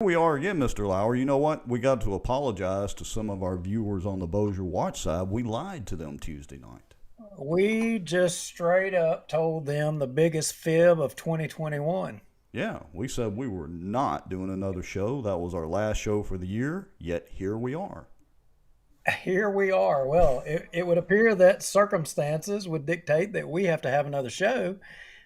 We are again, Mr. Lauer. You know what? We got to apologize to some of our viewers on the Bossier Watch side. We lied to them Tuesday night. We just straight up told them the biggest fib of 2021. Yeah, we said we were not doing another show. That was our last show for the year, yet here we are. Here we are. Well, it would appear that circumstances would dictate that we have to have another show.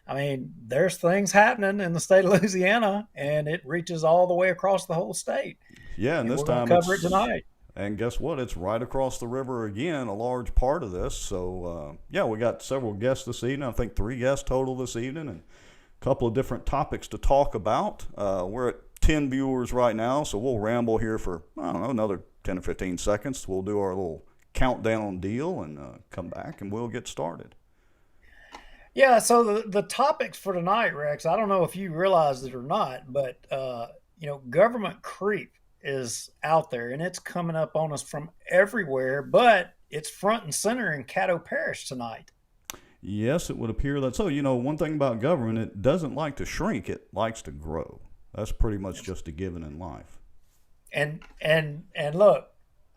I mean, there's things happening in the state of Louisiana, and it reaches all the way across the whole state. Yeah, and And this we're going time to cover it tonight. and guess what? It's right across the river again, a large part of this. So, yeah, we got several guests this evening. I think 3 guests total this evening, and a couple of different topics to talk about. We're at 10 viewers right now, so we'll ramble here for, I don't know, another 10 or 15 seconds. We'll do our little countdown deal and come back, and we'll get started. Yeah, so the topics for tonight, Rex, I don't know if you realize it or not, but government creep is out there and it's coming up on us from everywhere, but it's front and center in Caddo Parish tonight. Yes, it would appear that so. You know, one thing about government, it doesn't like to shrink, it likes to grow. That's pretty much just a given in life. And look,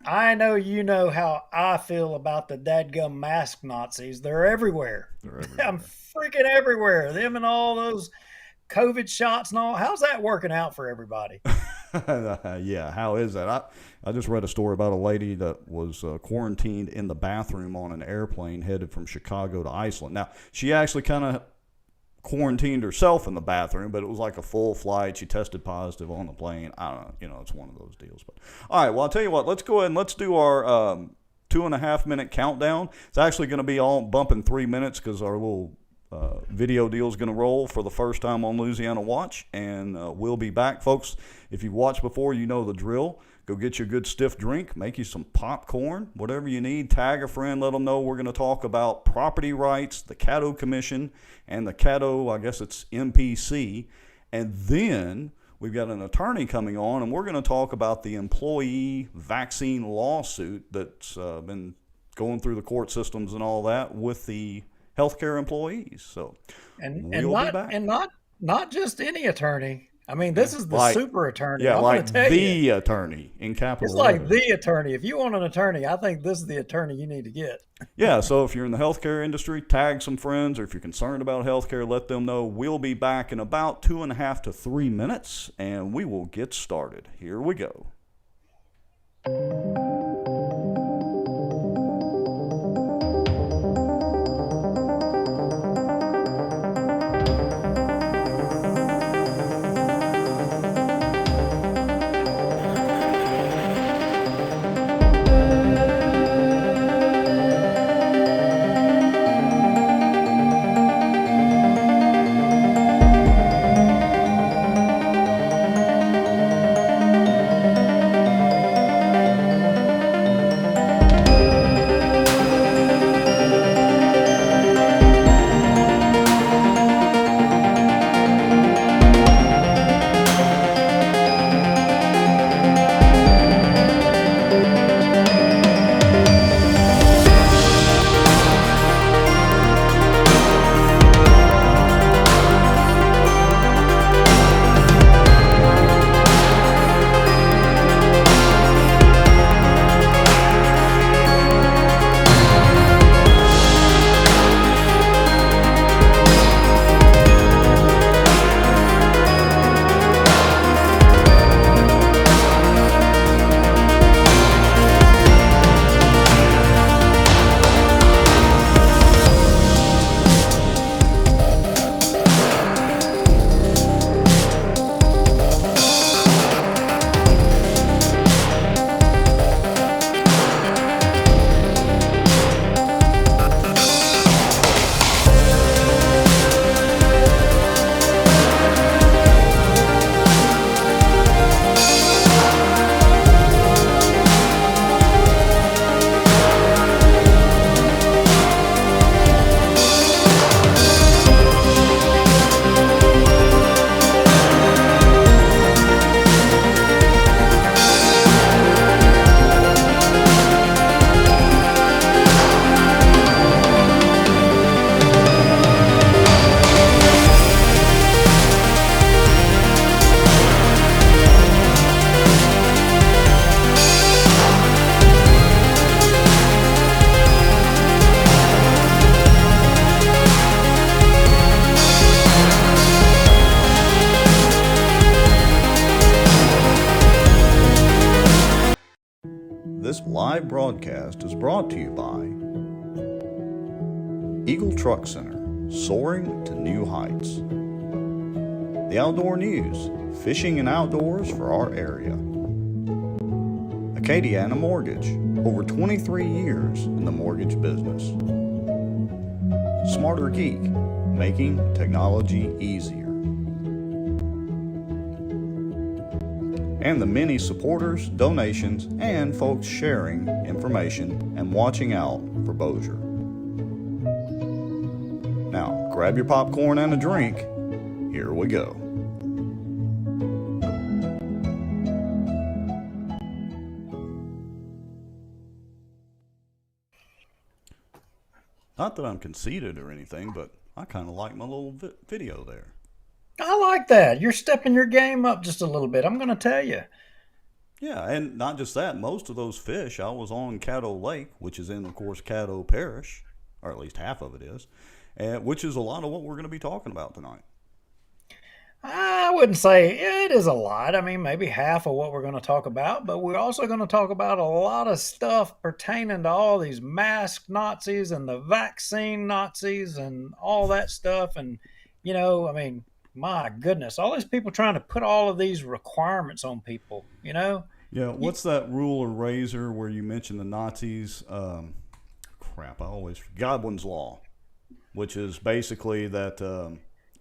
I know you know how I feel about the dadgum mask Nazis. They're everywhere. They're everywhere. I'm freaking everywhere. Them and all those COVID shots and all. How's that working out for everybody? Yeah, how is that? I just read a story about a lady that was quarantined in the bathroom on an airplane headed from Chicago to Iceland. Now, she actually kind of quarantined herself in the bathroom, but it was like a full flight. She tested positive on the plane. I don't know. You know, it's one of those deals. But all right, well, I'll tell you what. Let's go ahead and let's do our 2.5 minute countdown. It's actually going to be all bumping 3 minutes because our little video deal is going to roll for the first time on Louisiana Watch, and we'll be back, folks. If you've watched before, you know the drill. Go get you a good stiff drink, make you some popcorn, whatever you need. Tag a friend, let them know we're going to talk about property rights, the Caddo Commission, and the Caddo, I guess it's MPC. And then we've got an attorney coming on, and we're going to talk about the employee vaccine lawsuit that's been going through the court systems and all that with the healthcare employees. So And we'll be back. not just any attorney. I mean, this is the Like, super attorney. Yeah, I'm like going to tell you. the attorney in capital It's like letters. the attorney. If you want an attorney, I think this is the attorney you need to get. Yeah, so if you're in the healthcare industry, tag some friends, or if you're concerned about healthcare, let them know. We'll be back in about 2.5 to 3 minutes, and we will get started. Here we go. This live broadcast is brought to you by Eagle Truck Center, soaring to new heights. The Outdoor News, fishing and outdoors for our area. Acadiana Mortgage, over 23 years in the mortgage business. Smarter Geek, making technology easier. And the many supporters, donations, and folks sharing information and watching out for Bossier. Now, grab your popcorn and a drink. Here we go. Not that I'm conceited or anything, but I kind of like my little video there. I like that. You're stepping your game up just a little bit, I'm going to tell you. Yeah, and not just that. Most of those fish, I was on Caddo Lake, which is in, of course, Caddo Parish, or at least half of it is, which is a lot of what we're going to be talking about tonight. I wouldn't say it is a lot. I mean, maybe half of what we're going to talk about, but we're also going to talk about a lot of stuff pertaining to all these mask Nazis and the vaccine Nazis and all that stuff. And, you know, I mean, my goodness, all these people trying to put all of these requirements on people, you know? Yeah, what's that rule or razor where you mention the Nazis? Godwin's Law, which is basically that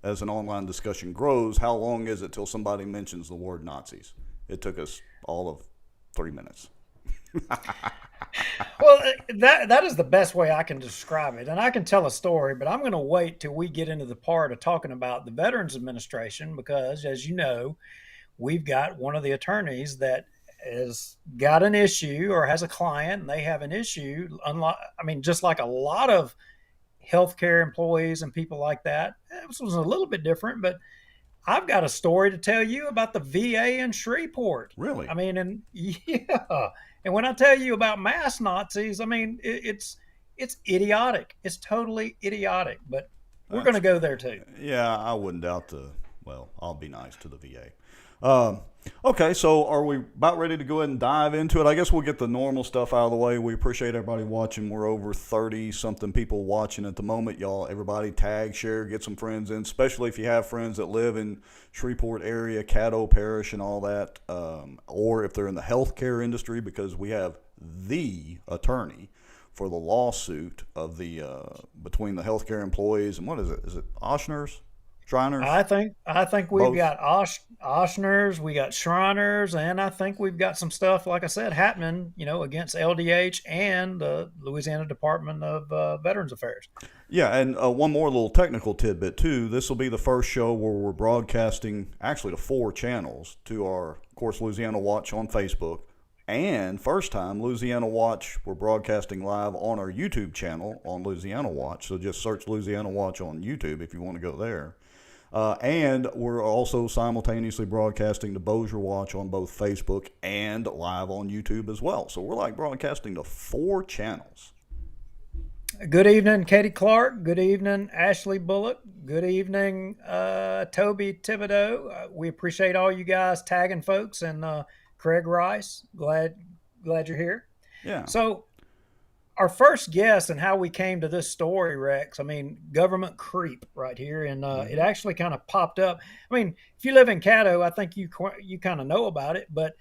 as an online discussion grows, how long is it till somebody mentions the word Nazis? It took us all of 3 minutes. Well, that is the best way I can describe it. And I can tell a story, but I'm going to wait till we get into the part of talking about the Veterans Administration because, as you know, we've got one of the attorneys that has got an issue or has a client and they have an issue. Just like a lot of healthcare employees and people like that. This was a little bit different, but I've got a story to tell you about the VA in Shreveport. Really? I mean, and yeah. And when I tell you about mass Nazis, I mean, it's idiotic. It's totally idiotic, but we're going to go there too. Yeah, I wouldn't doubt I'll be nice to the VA. Okay, so are we about ready to go ahead and dive into it? I guess we'll get the normal stuff out of the way. We appreciate everybody watching. We're over 30-something people watching at the moment. Y'all, everybody tag, share, get some friends in, especially if you have friends that live in Shreveport area, Caddo Parish and all that, or if they're in the healthcare industry, because we have the attorney for the lawsuit of the between the healthcare employees and what is it? Is it Oshner's? Shriners? I think we've Both. got Oshners, we got Shriners, and I think we've got some stuff, like I said, happening, you know, against LDH and the Louisiana Department of Veterans Affairs. Yeah, and one more little technical tidbit, too. This will be the first show where we're broadcasting, actually, to 4 channels, to our, of course, Louisiana Watch on Facebook, and first time, Louisiana Watch, we're broadcasting live on our YouTube channel on Louisiana Watch, so just search Louisiana Watch on YouTube if you want to go there. And we're also simultaneously broadcasting to Bossier Watch on both Facebook and live on YouTube as well. So we're like broadcasting to 4 channels. Good evening, Katie Clark. Good evening, Ashley Bullock. Good evening, Toby Thibodeau. We appreciate all you guys tagging folks, and Craig Rice. Glad you're here. Yeah. So our first guess and how we came to this story, Rex, I mean, government creep right here. And it actually kind of popped up. I mean, if you live in Caddo, I think you kind of know about it, but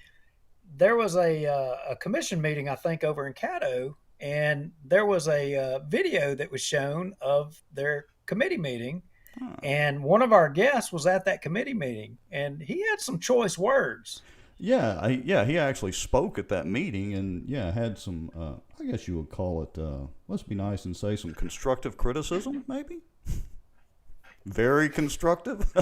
there was a commission meeting, I think, over in Caddo, and there was a video that was shown of their committee meeting. And one of our guests was at that committee meeting, and he had some choice words. Yeah, he actually spoke at that meeting and, had some, I guess you would call it, let's be nice and say some constructive criticism, maybe? Very constructive?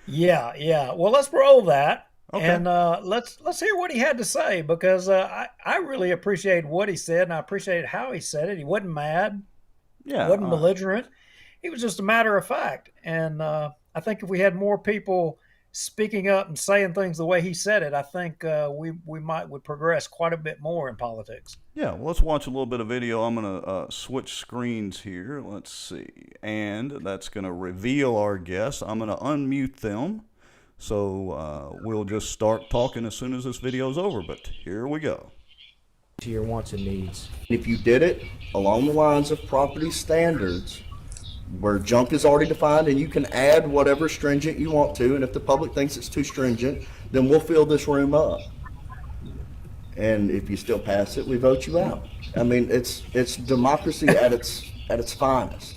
Yeah. Well, let's roll that. Okay. And let's hear what he had to say, because I really appreciate what he said, and I appreciate how he said it. He wasn't mad. Yeah. He wasn't belligerent. He was just a matter of fact. And I think if we had more people speaking up and saying things the way he said it, I think we would progress quite a bit more in politics. Yeah, well, let's watch a little bit of video. I'm going to switch screens here. Let's see. And that's going to reveal our guests. I'm going to unmute them So we'll just start talking as soon as this video's over, but here we go. To your wants and needs. If you did it along the lines of property standards, where junk is already defined, and you can add whatever stringent you want to, and if the public thinks it's too stringent, then we'll fill this room up. And if you still pass it, we vote you out. I mean, it's democracy at its finest,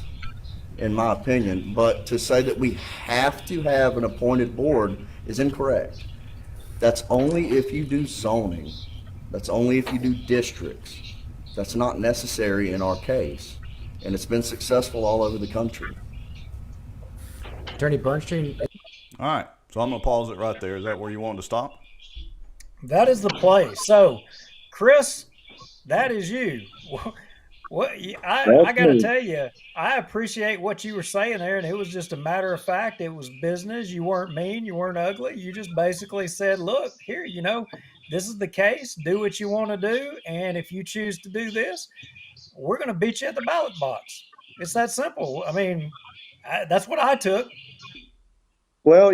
in my opinion. But to say that we have to have an appointed board is incorrect. That's only if you do zoning. That's only if you do districts. That's not necessary in our case. And it's been successful all over the country. Attorney Bernstein. All right, so I'm going to pause it right there. Is that where you wanted to stop? That is the place. So, Chris, that is you. What I got to tell you, I appreciate what you were saying there, and it was just a matter of fact. It was business. You weren't mean. You weren't ugly. You just basically said, look, here, this is the case. Do what you want to do, and if you choose to do this, we're going to beat you at the ballot box. It's that simple. I mean, that's what I took. Well,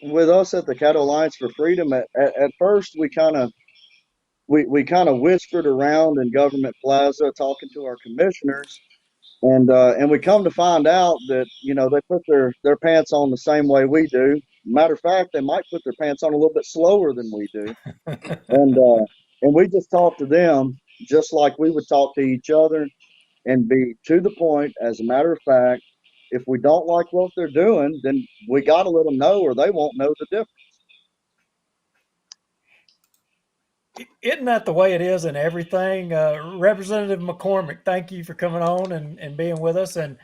with us at the Caddo Alliance for Freedom, at first we kind of whispered around in Government Plaza talking to our commissioners, and we come to find out that they put their pants on the same way we do. Matter of fact, they might put their pants on a little bit slower than we do, and we just talk to them just like we would talk to each other, and be to the point. As a matter of fact, if we don't like what they're doing, then we got to let them know, or they won't know the difference. Isn't that the way it is in everything? Representative McCormick, thank you for coming on and being with us. And,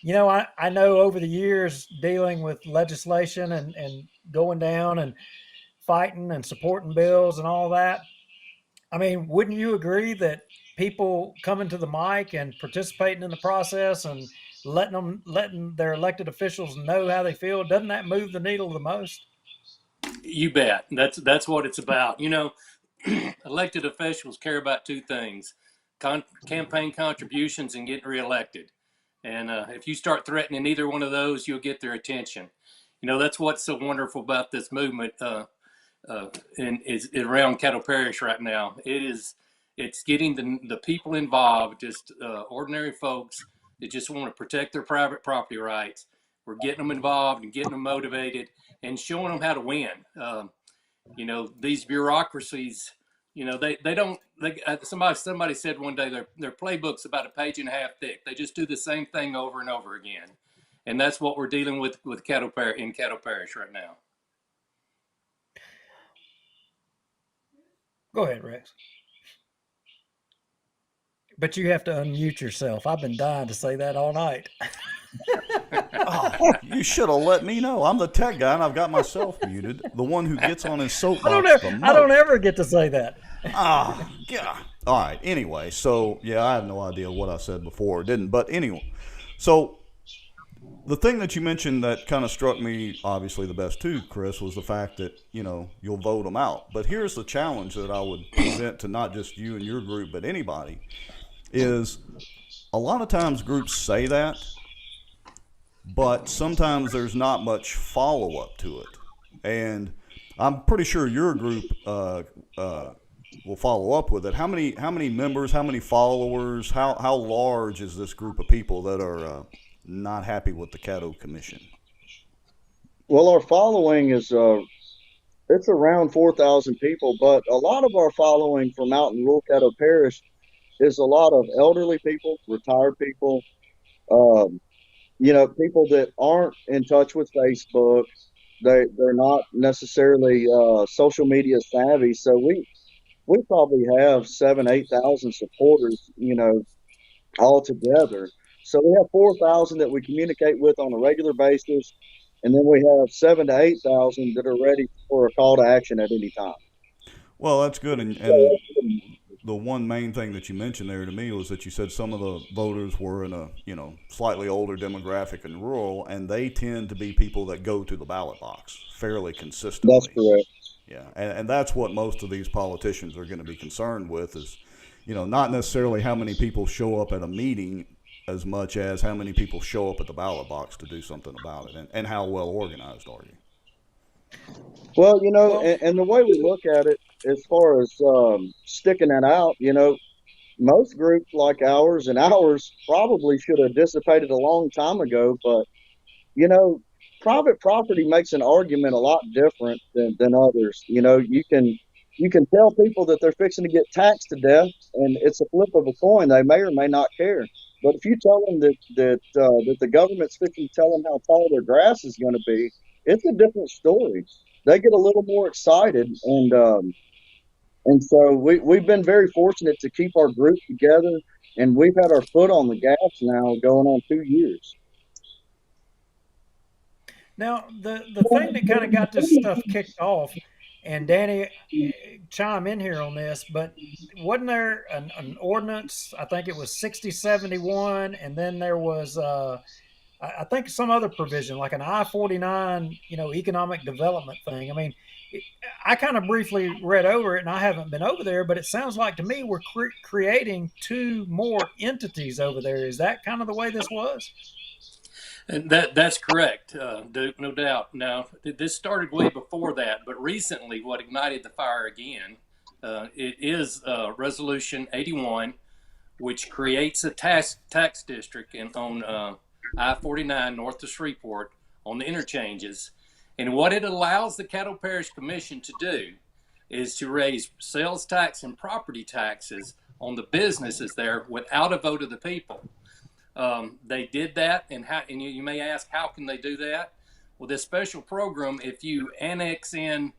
I know over the years dealing with legislation and going down and fighting and supporting bills and all that, I mean, wouldn't you agree that people coming to the mic and participating in the process and letting their elected officials know how they feel, doesn't that move the needle the most? You bet. That's what it's about. Elected officials care about two things: campaign contributions and getting reelected. And if you start threatening either one of those, you'll get their attention. That's what's so wonderful about this movement is around Caddo Parish right now. It's getting the people involved, just ordinary folks that just want to protect their private property rights. We're getting them involved and getting them motivated and showing them how to win. These bureaucracies, somebody said one day their playbook's about a page and a half thick. They just do the same thing over and over again. And that's what we're dealing with Caddo Parish right now. Go ahead, Rex. But you have to unmute yourself. I've been dying to say that all night. Oh, you should have let me know. I'm the tech guy, and I've got myself muted. The one who gets on his soapbox I don't ever get to say that. Yeah. All right. Anyway, so, yeah, I have no idea what I said before or didn't. But anyway, so the thing that you mentioned that kind of struck me, obviously the best too, Chris, was the fact that, you'll vote them out. But here's the challenge that I would present to not just you and your group, but anybody, is a lot of times groups say that, but sometimes there's not much follow-up to it. And I'm pretty sure your group will follow up with it. How many members, how many followers, how large is this group of people that are not happy with the Caddo Commission? Well, our following is it's around 4,000 people, but a lot of our following from out in rural Caddo Parish is a lot of elderly people, retired people, people that aren't in touch with Facebook. They're not necessarily social media savvy. So we probably have 8,000 supporters, all together. So we have 4,000 that we communicate with on a regular basis, and then we have 7,000 to 8,000 that are ready for a call to action at any time. Well, that's good. And the one main thing that you mentioned there to me was that you said some of the voters were in a slightly older demographic and rural, and they tend to be people that go to the ballot box fairly consistently. That's correct. Yeah, and that's what most of these politicians are going to be concerned with is, not necessarily how many people show up at a meeting as much as how many people show up at the ballot box to do something about it, and how well organized are you? Well, Well, and the way we look at it, as far as sticking that out, most groups like ours and ours probably should have dissipated a long time ago. But you know, private property makes an argument a lot different than others. You can tell people that they're fixing to get taxed to death, and it's a flip of a coin. They may or may not care. But if you tell them that the government's fixing to tell them how tall their grass is going to be, it's a different story. They get a little more excited, and so we've been very fortunate to keep our group together, and we've had our foot on the gas now going on 2 years. now the thing that kind of got this stuff kicked off, and Danny, chime in here on this, but wasn't there an ordinance? I think it was 6071, and then there was I think some other provision like an I-49, economic development thing. I mean, I kind of briefly read over it, and I haven't been over there, but it sounds like to me we're creating two more entities over there. Is that kind of the way this was? And that's correct, Duke, no doubt. Now, this started way before that, but recently what ignited the fire again, it is Resolution 81, which creates a tax district on I-49 north of Shreveport on the interchanges. And what it allows the Caddo Parish Commission to do is to raise sales tax and property taxes on the businesses there without a vote of the people. They did that, and you may ask, how can they do that? Well, this special program, if you annex in,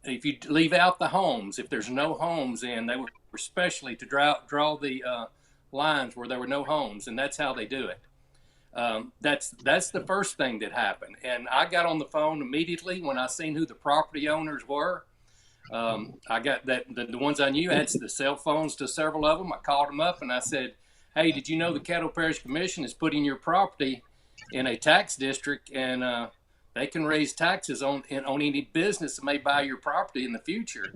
if you leave out the homes, if there's no homes in, they were specially to draw the lines where there were no homes, and that's how they do it. That's the first thing that happened, and I got on the phone immediately when I seen who the property owners were. I got the ones I knew, I had the cell phones to several of them. I called them up and I said, hey, did you know the Caddo Parish Commission is putting your property in a tax district, and they can raise taxes on any business that may buy your property in the future?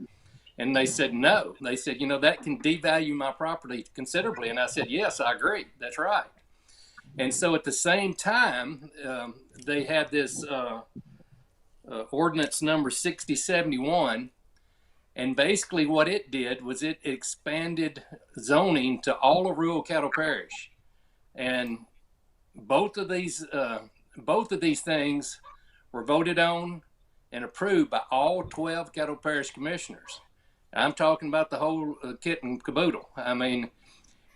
And they said no. They said, that can devalue my property considerably. And I said, yes, I agree. That's right. And so at the same time, they had this ordinance number 6071. And basically what it did was it expanded zoning to all of rural Caddo Parish. And both of these things were voted on and approved by all 12 Caddo Parish commissioners. I'm talking about the whole kit and caboodle. I mean,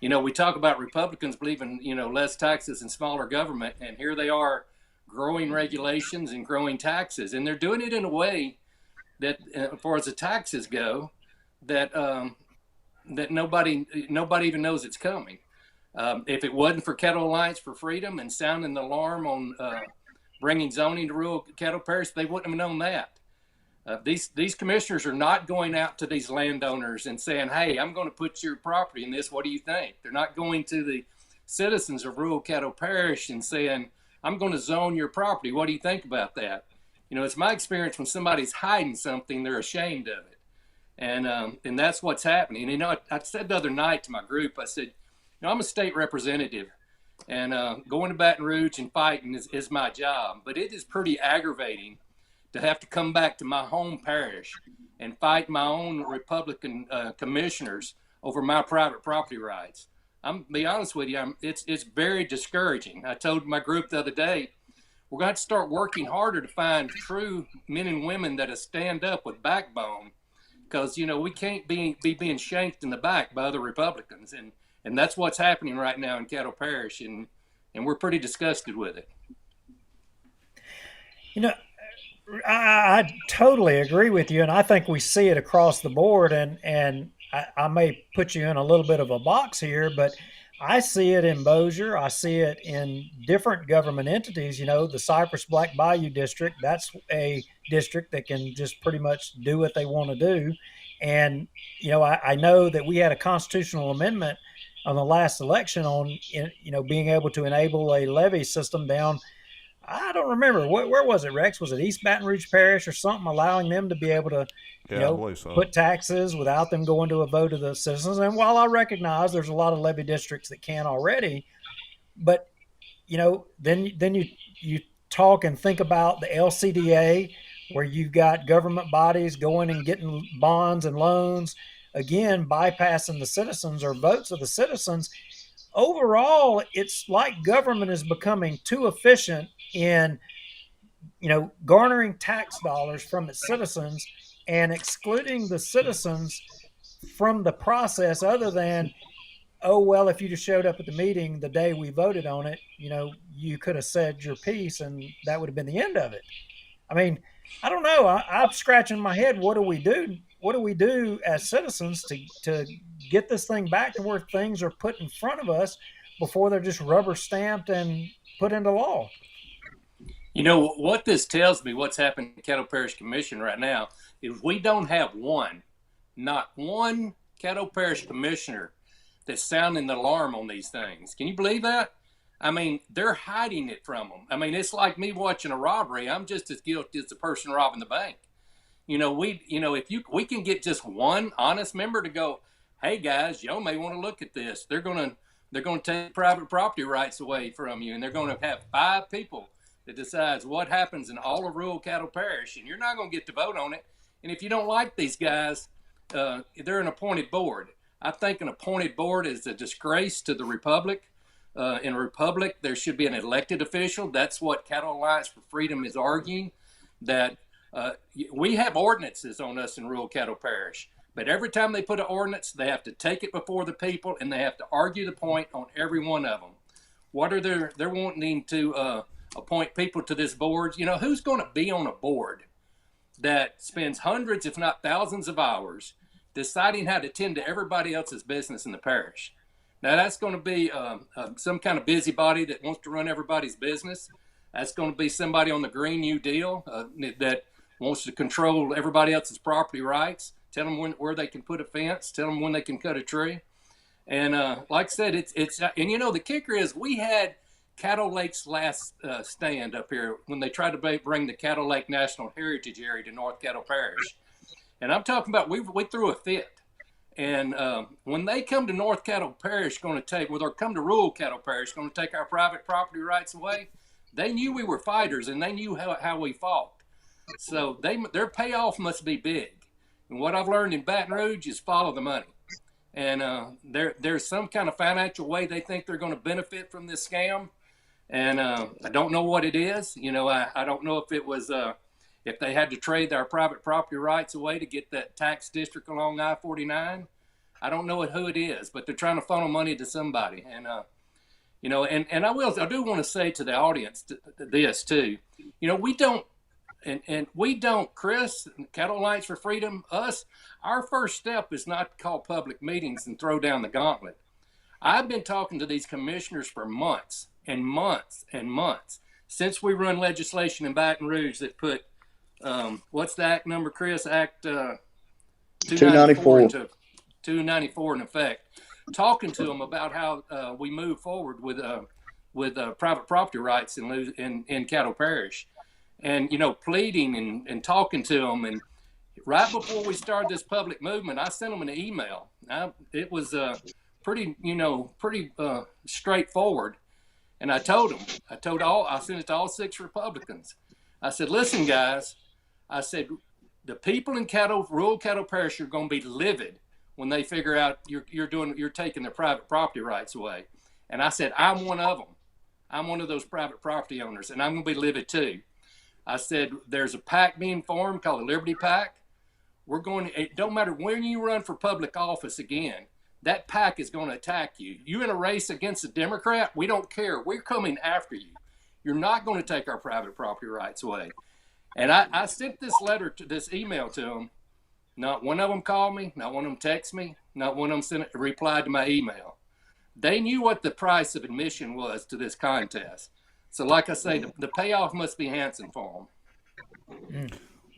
we talk about Republicans believing, less taxes and smaller government, and here they are growing regulations and growing taxes. And they're doing it in a way that, as far as the taxes go, that that nobody even knows it's coming. If it wasn't for Caddo Alliance for Freedom and sounding the alarm on bringing zoning to rural Caddo Parish, they wouldn't have known that. These commissioners are not going out to these landowners and saying, hey, I'm going to put your property in this. What do you think? They're not going to the citizens of rural Caddo Parish and saying, I'm going to zone your property. What do you think about that? It's my experience when somebody's hiding something, they're ashamed of it. And that's what's happening. I said the other night to my group, I said, I'm a state representative, and going to Baton Rouge and fighting is my job. But it is pretty aggravating to have to come back to my home parish and fight my own Republican commissioners over my private property rights. I'm be honest with you, it's very discouraging. I told my group the other day, we're going to start working harder to find true men and women that stand up with backbone, because we can't be being shanked in the back by other Republicans, and that's what's happening right now in Caddo Parish, and we're pretty disgusted with it. I totally agree with you, and I think we see it across the board. And I may put you in a little bit of a box here, but I see it in Bossier. I see it in different government entities. The Cypress Black Bayou District, that's a district that can just pretty much do what they want to do. And, I know that we had a constitutional amendment on the last election on, being able to enable a levy system down. I don't remember. Where was it, Rex? Was it East Baton Rouge Parish or something, allowing them to be able to, I believe so, put taxes without them going to a vote of the citizens? And while I recognize there's a lot of levy districts that can already, but, then you talk and think about the LCDA, where you've got government bodies going and getting bonds and loans, again, bypassing the citizens or votes of the citizens. Overall, it's like government is becoming too efficient in, garnering tax dollars from its citizens and excluding the citizens from the process, other than, oh, well, if you just showed up at the meeting the day we voted on it, you could have said your piece and that would have been the end of it. I mean, I don't know. I'm scratching my head. What do we do? What do we do as citizens to get this thing back to where things are put in front of us before they're just rubber stamped and put into law? You know what this tells me, what's happening in Caddo Parish Commission right now, is we don't have not one Caddo Parish commissioner that's sounding the alarm on these things. Can you believe that? I mean, they're hiding it from them. I mean, it's like me watching a robbery. I'm just as guilty as the person robbing the bank. If we can get just one honest member to go, hey guys, y'all may want to look at this. They're going to take private property rights away from you, and they're going to have 5 people that decides what happens in all of rural Caddo Parish, and you're not going to get to vote on it. And if you don't like these guys, they're an appointed board. I think an appointed board is a disgrace to the republic. In a republic, there should be an elected official. That's what Caddo Alliance for Freedom is arguing, that we have ordinances on us in rural Caddo Parish, but every time they put an ordinance, they have to take it before the people, and they have to argue the point on every one of them. What are they're wanting to appoint people to this board? Who's going to be on a board that spends hundreds, if not thousands of hours deciding how to tend to everybody else's business in the parish? Now, that's going to be some kind of busybody that wants to run everybody's business. That's going to be somebody on the Green New Deal that wants to control everybody else's property rights, tell them where they can put a fence, tell them when they can cut a tree. And like I said, it's the kicker is we had Caddo Lake's last stand up here when they tried to bring the Caddo Lake National Heritage Area to North Caddo Parish. And I'm talking about we threw a fit. And when they come to North Caddo Parish, come to rural Caddo Parish, going to take our private property rights away, they knew we were fighters and they knew how we fought. So their payoff must be big. And what I've learned in Baton Rouge is follow the money. And there's some kind of financial way they think they're going to benefit from this scam. And I don't know what it is. I don't know if it was if they had to trade their private property rights away to get that tax district along I-49. I don't know who it is, but they're trying to funnel money to somebody. And, I do want to say to the audience this too. We don't, Chris, Caddo Alliance for Freedom, our first step is not to call public meetings and throw down the gauntlet. I've been talking to these commissioners for months and months and months since we run legislation in Baton Rouge that put, what's the act number, Chris? Act 294 in effect. Talking to them about how we move forward with private property rights in Caddo Parish, and pleading and talking to them. And right before we started this public movement, I sent them an email. It was pretty straightforward, and I told them, I sent it to all 6 Republicans. I said, listen, guys. I said, the people in rural Caddo Parish are going to be livid when they figure out you're taking their private property rights away. And I said, I'm one of them. I'm one of those private property owners, and I'm going to be livid too. I said, there's a PAC being formed called the Liberty PAC. It don't matter when you run for public office again, that PAC is going to attack you. You're in a race against a Democrat, we don't care. We're coming after you. You're not going to take our private property rights away. And I sent this email to them. Not one of them called me. Not one of them texted me. Not one of them replied to my email. They knew what the price of admission was to this contest. So like I say, the payoff must be handsome for them.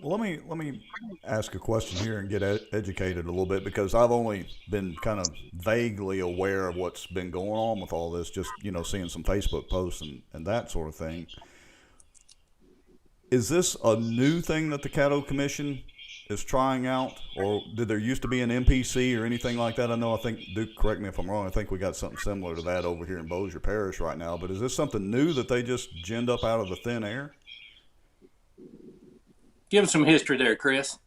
Well, let me ask a question here and get educated a little bit, because I've only been kind of vaguely aware of what's been going on with all this, just, seeing some Facebook posts and that sort of thing. Is this a new thing that the Caddo Commission is trying out, or did there used to be an MPC or anything like that? I think, Duke, correct me if I'm wrong, I think we got something similar to that over here in Bossier Parish right now, but is this something new that they just ginned up out of the thin air? Give us some history there, Chris.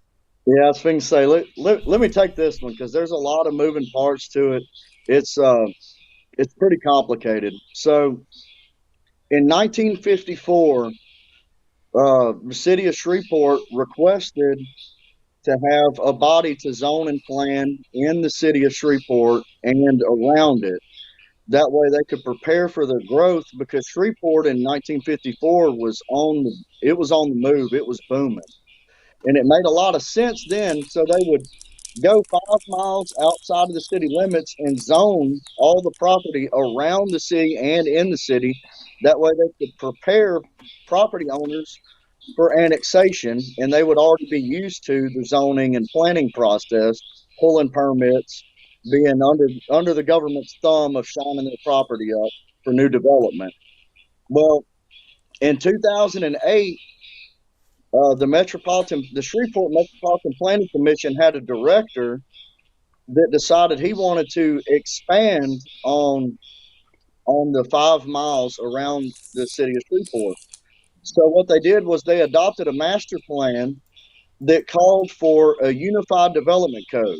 Yeah, I was going to say, let me take this one because there's a lot of moving parts to it. It's pretty complicated. So in 1954, the city of Shreveport requested to have a body to zone and plan in the city of Shreveport and around it. That way they could prepare for the growth because Shreveport in 1954 was on the move. It was booming. And it made a lot of sense then. So they would go 5 miles outside of the city limits and zone all the property around the city and in the city. That way they could prepare property owners for annexation, and they would already be used to the zoning and planning process, pulling permits, being under the government's thumb of shining their property up for new development. Well, in 2008, the Shreveport Metropolitan Planning Commission had a director that decided he wanted to expand on the 5 miles around the city of Shreveport. So what they did was they adopted a master plan that called for a unified development code.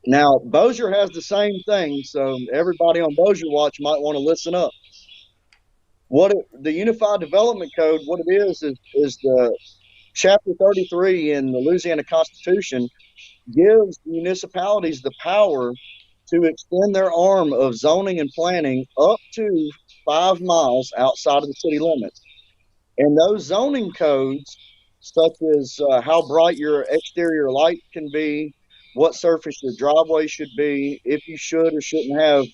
Now, Bossier has the same thing, so everybody on Bossier Watch might want to listen up. The Unified Development Code, what it is the Chapter 33 in the Louisiana Constitution gives municipalities the power to extend their arm of zoning and planning up to 5 miles outside of the city limits. And those zoning codes, such as how bright your exterior light can be, what surface your driveway should be, if you should or shouldn't have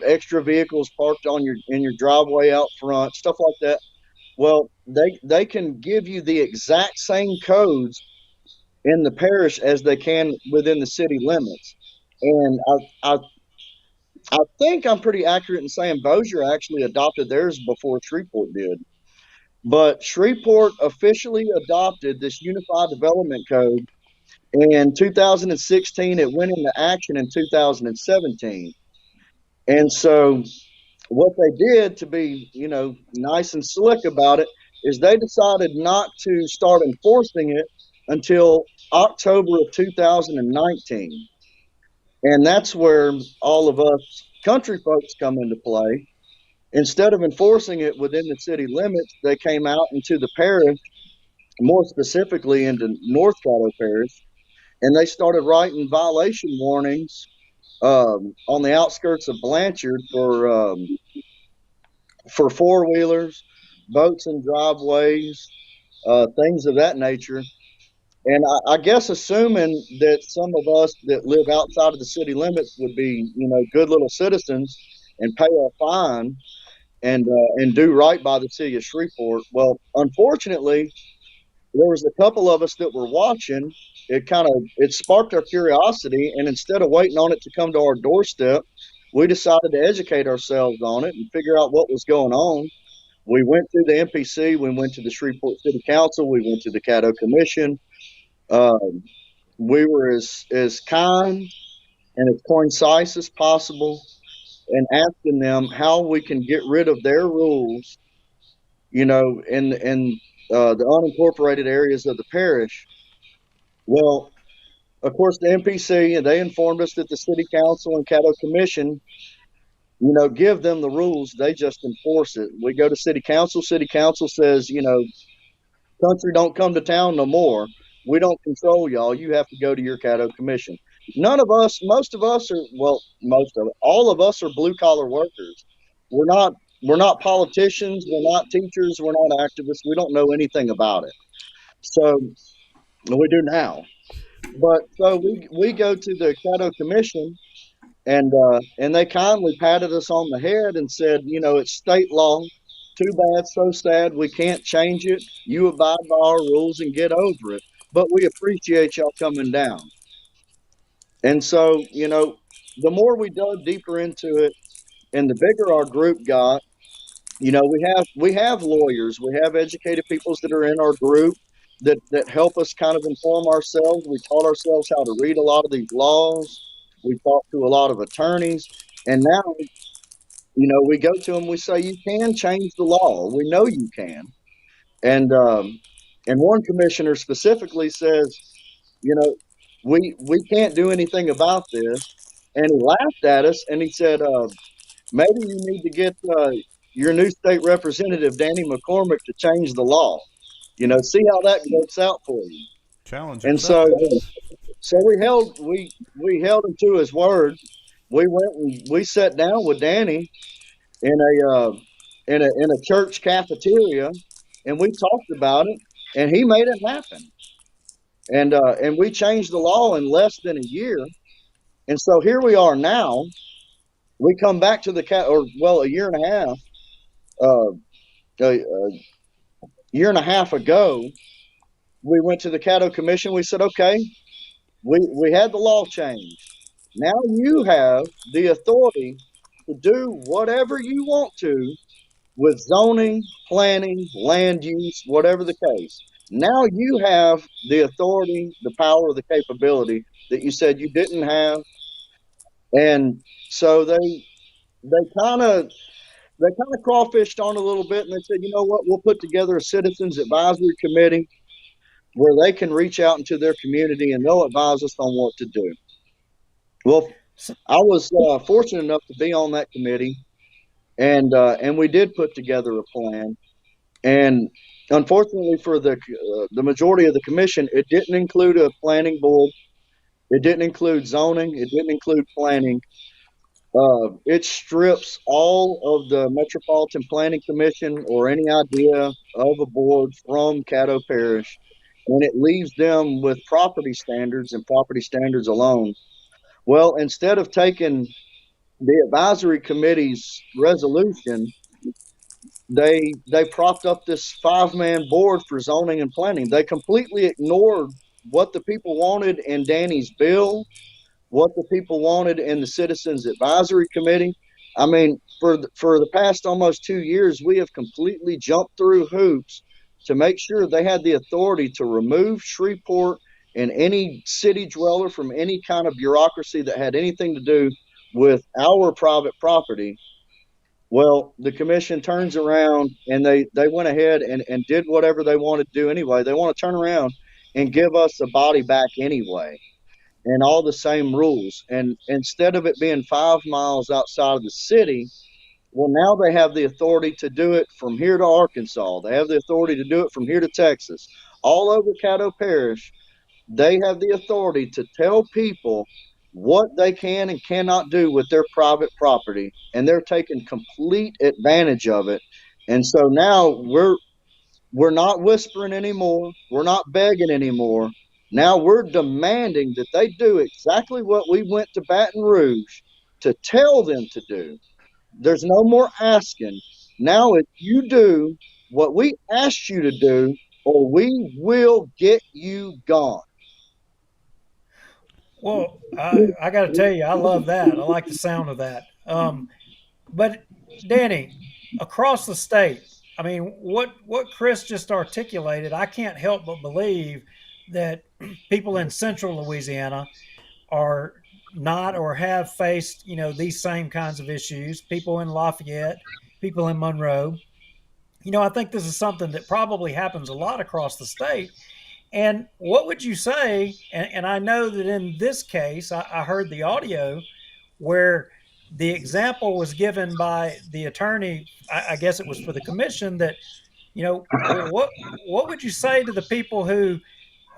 extra vehicles parked in your driveway out front, stuff like that. Well, they can give you the exact same codes in the parish as they can within the city limits. And I think I'm pretty accurate in saying Bossier actually adopted theirs before Shreveport did. But Shreveport officially adopted this Unified Development Code in 2016. It went into action in 2017. And so what they did, to be, nice and slick about it, is they decided not to start enforcing it until October of 2019. And that's where all of us country folks come into play. Instead of enforcing it within the city limits, they came out into the parish, more specifically into North Caddo Parish, and they started writing violation warnings on the outskirts of Blanchard for four-wheelers, boats and driveways, things of that nature. And I guess assuming that some of us that live outside of the city limits would be, good little citizens and pay a fine and do right by the city of Shreveport. Well, unfortunately, there was a couple of us that were watching. It sparked our curiosity, and instead of waiting on it to come to our doorstep, we decided to educate ourselves on it and figure out what was going on. We went to the MPC, we went to the Shreveport City Council, we went to the Caddo Commission. We were as kind and as concise as possible and asking them how we can get rid of their rules, in the unincorporated areas of the parish. Well, of course, the MPC, they informed us that the City Council and Caddo Commission, give them the rules. They just enforce it. We go to City Council. City Council says, country don't come to town no more. We don't control y'all. You have to go to your Caddo Commission. All of us are blue collar workers. We're not politicians. We're not teachers. We're not activists. We don't know anything about it. So we do now. But so we go to the Caddo Commission, and they kindly patted us on the head and said, it's state law. Too bad, so sad. We can't change it. You abide by our rules and get over it. But we appreciate y'all coming down. And so, the more we dug deeper into it and the bigger our group got, we have lawyers, we have educated peoples that are in our group that help us kind of inform ourselves. We taught ourselves how to read a lot of these laws. We talked to a lot of attorneys. And now, we go to them, we say, you can change the law. We know you can. And one commissioner specifically says, you know, we can't do anything about this. And he laughed at us and he said, maybe you need to get your new state representative, Danny McCormick, to change the law. See how that works out for you. Challenge And accepted. so we held him to his word. We went and we sat down with Danny in a church cafeteria, and we talked about it, and he made it happen. And we changed the law in less than a year. And so here we are now. We come back to a year and a half, a year and a half ago. We went to the Caddo Commission. We said, okay, we had the law changed. Now you have the authority to do whatever you want to with zoning, planning, land use, whatever the case. Now you have the authority, the power, the capability that you said you didn't have. And so they kind of crawfished on a little bit, and they said, you know what, we'll put together a citizens advisory committee where they can reach out into their community and they'll advise us on what to do. Well, I was fortunate enough to be on that committee, and we did put together a plan. And unfortunately for the majority of the commission, it didn't include a planning board. It didn't include zoning. It didn't include planning. It strips all of the Metropolitan Planning Commission or any idea of a board from Caddo Parish, and it leaves them with property standards and property standards alone. Well, instead of taking the advisory committee's resolution, they propped up this 5-man board for zoning and planning. They completely ignored what the people wanted in Danny's bill, what the people wanted in the Citizens Advisory Committee. I mean, for the past almost 2 years, we have completely jumped through hoops to make sure they had the authority to remove Shreveport and any city dweller from any kind of bureaucracy that had anything to do with our private property. Well, the commission turns around and they went ahead and did whatever they wanted to do anyway. They want to turn around and give us a body back anyway, and all the same rules. And instead of it being 5 miles outside of the city, well, now they have the authority to do it from here to Arkansas. They have the authority to do it from here to Texas. All over Caddo Parish, they have the authority to tell people what they can and cannot do with their private property, and they're taking complete advantage of it. And so now we're not whispering anymore. We're not begging anymore. Now we're demanding that they do exactly what we went to Baton Rouge to tell them to do. There's no more asking. Now if you do what we asked you to do, or we will get you gone. Well, I got to tell you, I love that. I like the sound of that. But Danny, across the state, I mean, what Chris just articulated, I can't help but believe that people in central Louisiana are not or have faced, these same kinds of issues. People in Lafayette, people in Monroe. I think this is something that probably happens a lot across the state. And what would you say? And I know that in this case, I heard the audio where the example was given by the attorney. I guess it was for the commission that, what would you say to the people who,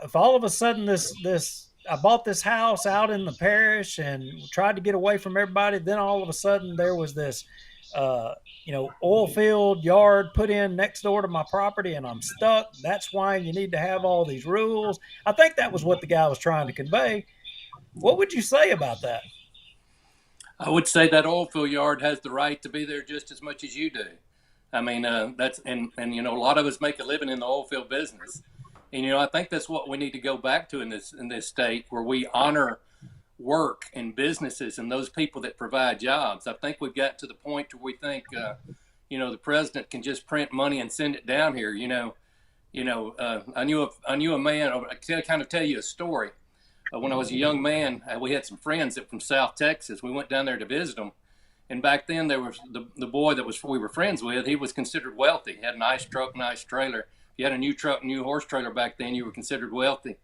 if all of a sudden I bought this house out in the parish and tried to get away from everybody, then all of a sudden there was this, oil field yard put in next door to my property and I'm stuck. That's why you need to have all these rules. I think that was what the guy was trying to convey. What would you say about that? I would say that oil field yard has the right to be there just as much as you do. I mean, that's and a lot of us make a living in the oil field business, and I think that's what we need to go back to in this state, where we honor work and businesses and those people that provide jobs. I think we've got to the point where we think, the president can just print money and send it down here. I knew a man. I kind of tell you a story. When I was a young man, we had some friends that from South Texas. We went down there to visit them, and back then there was the boy that we were friends with. He was considered wealthy. He had a nice truck, nice trailer, you had a new truck, new horse trailer back then, you were considered wealthy.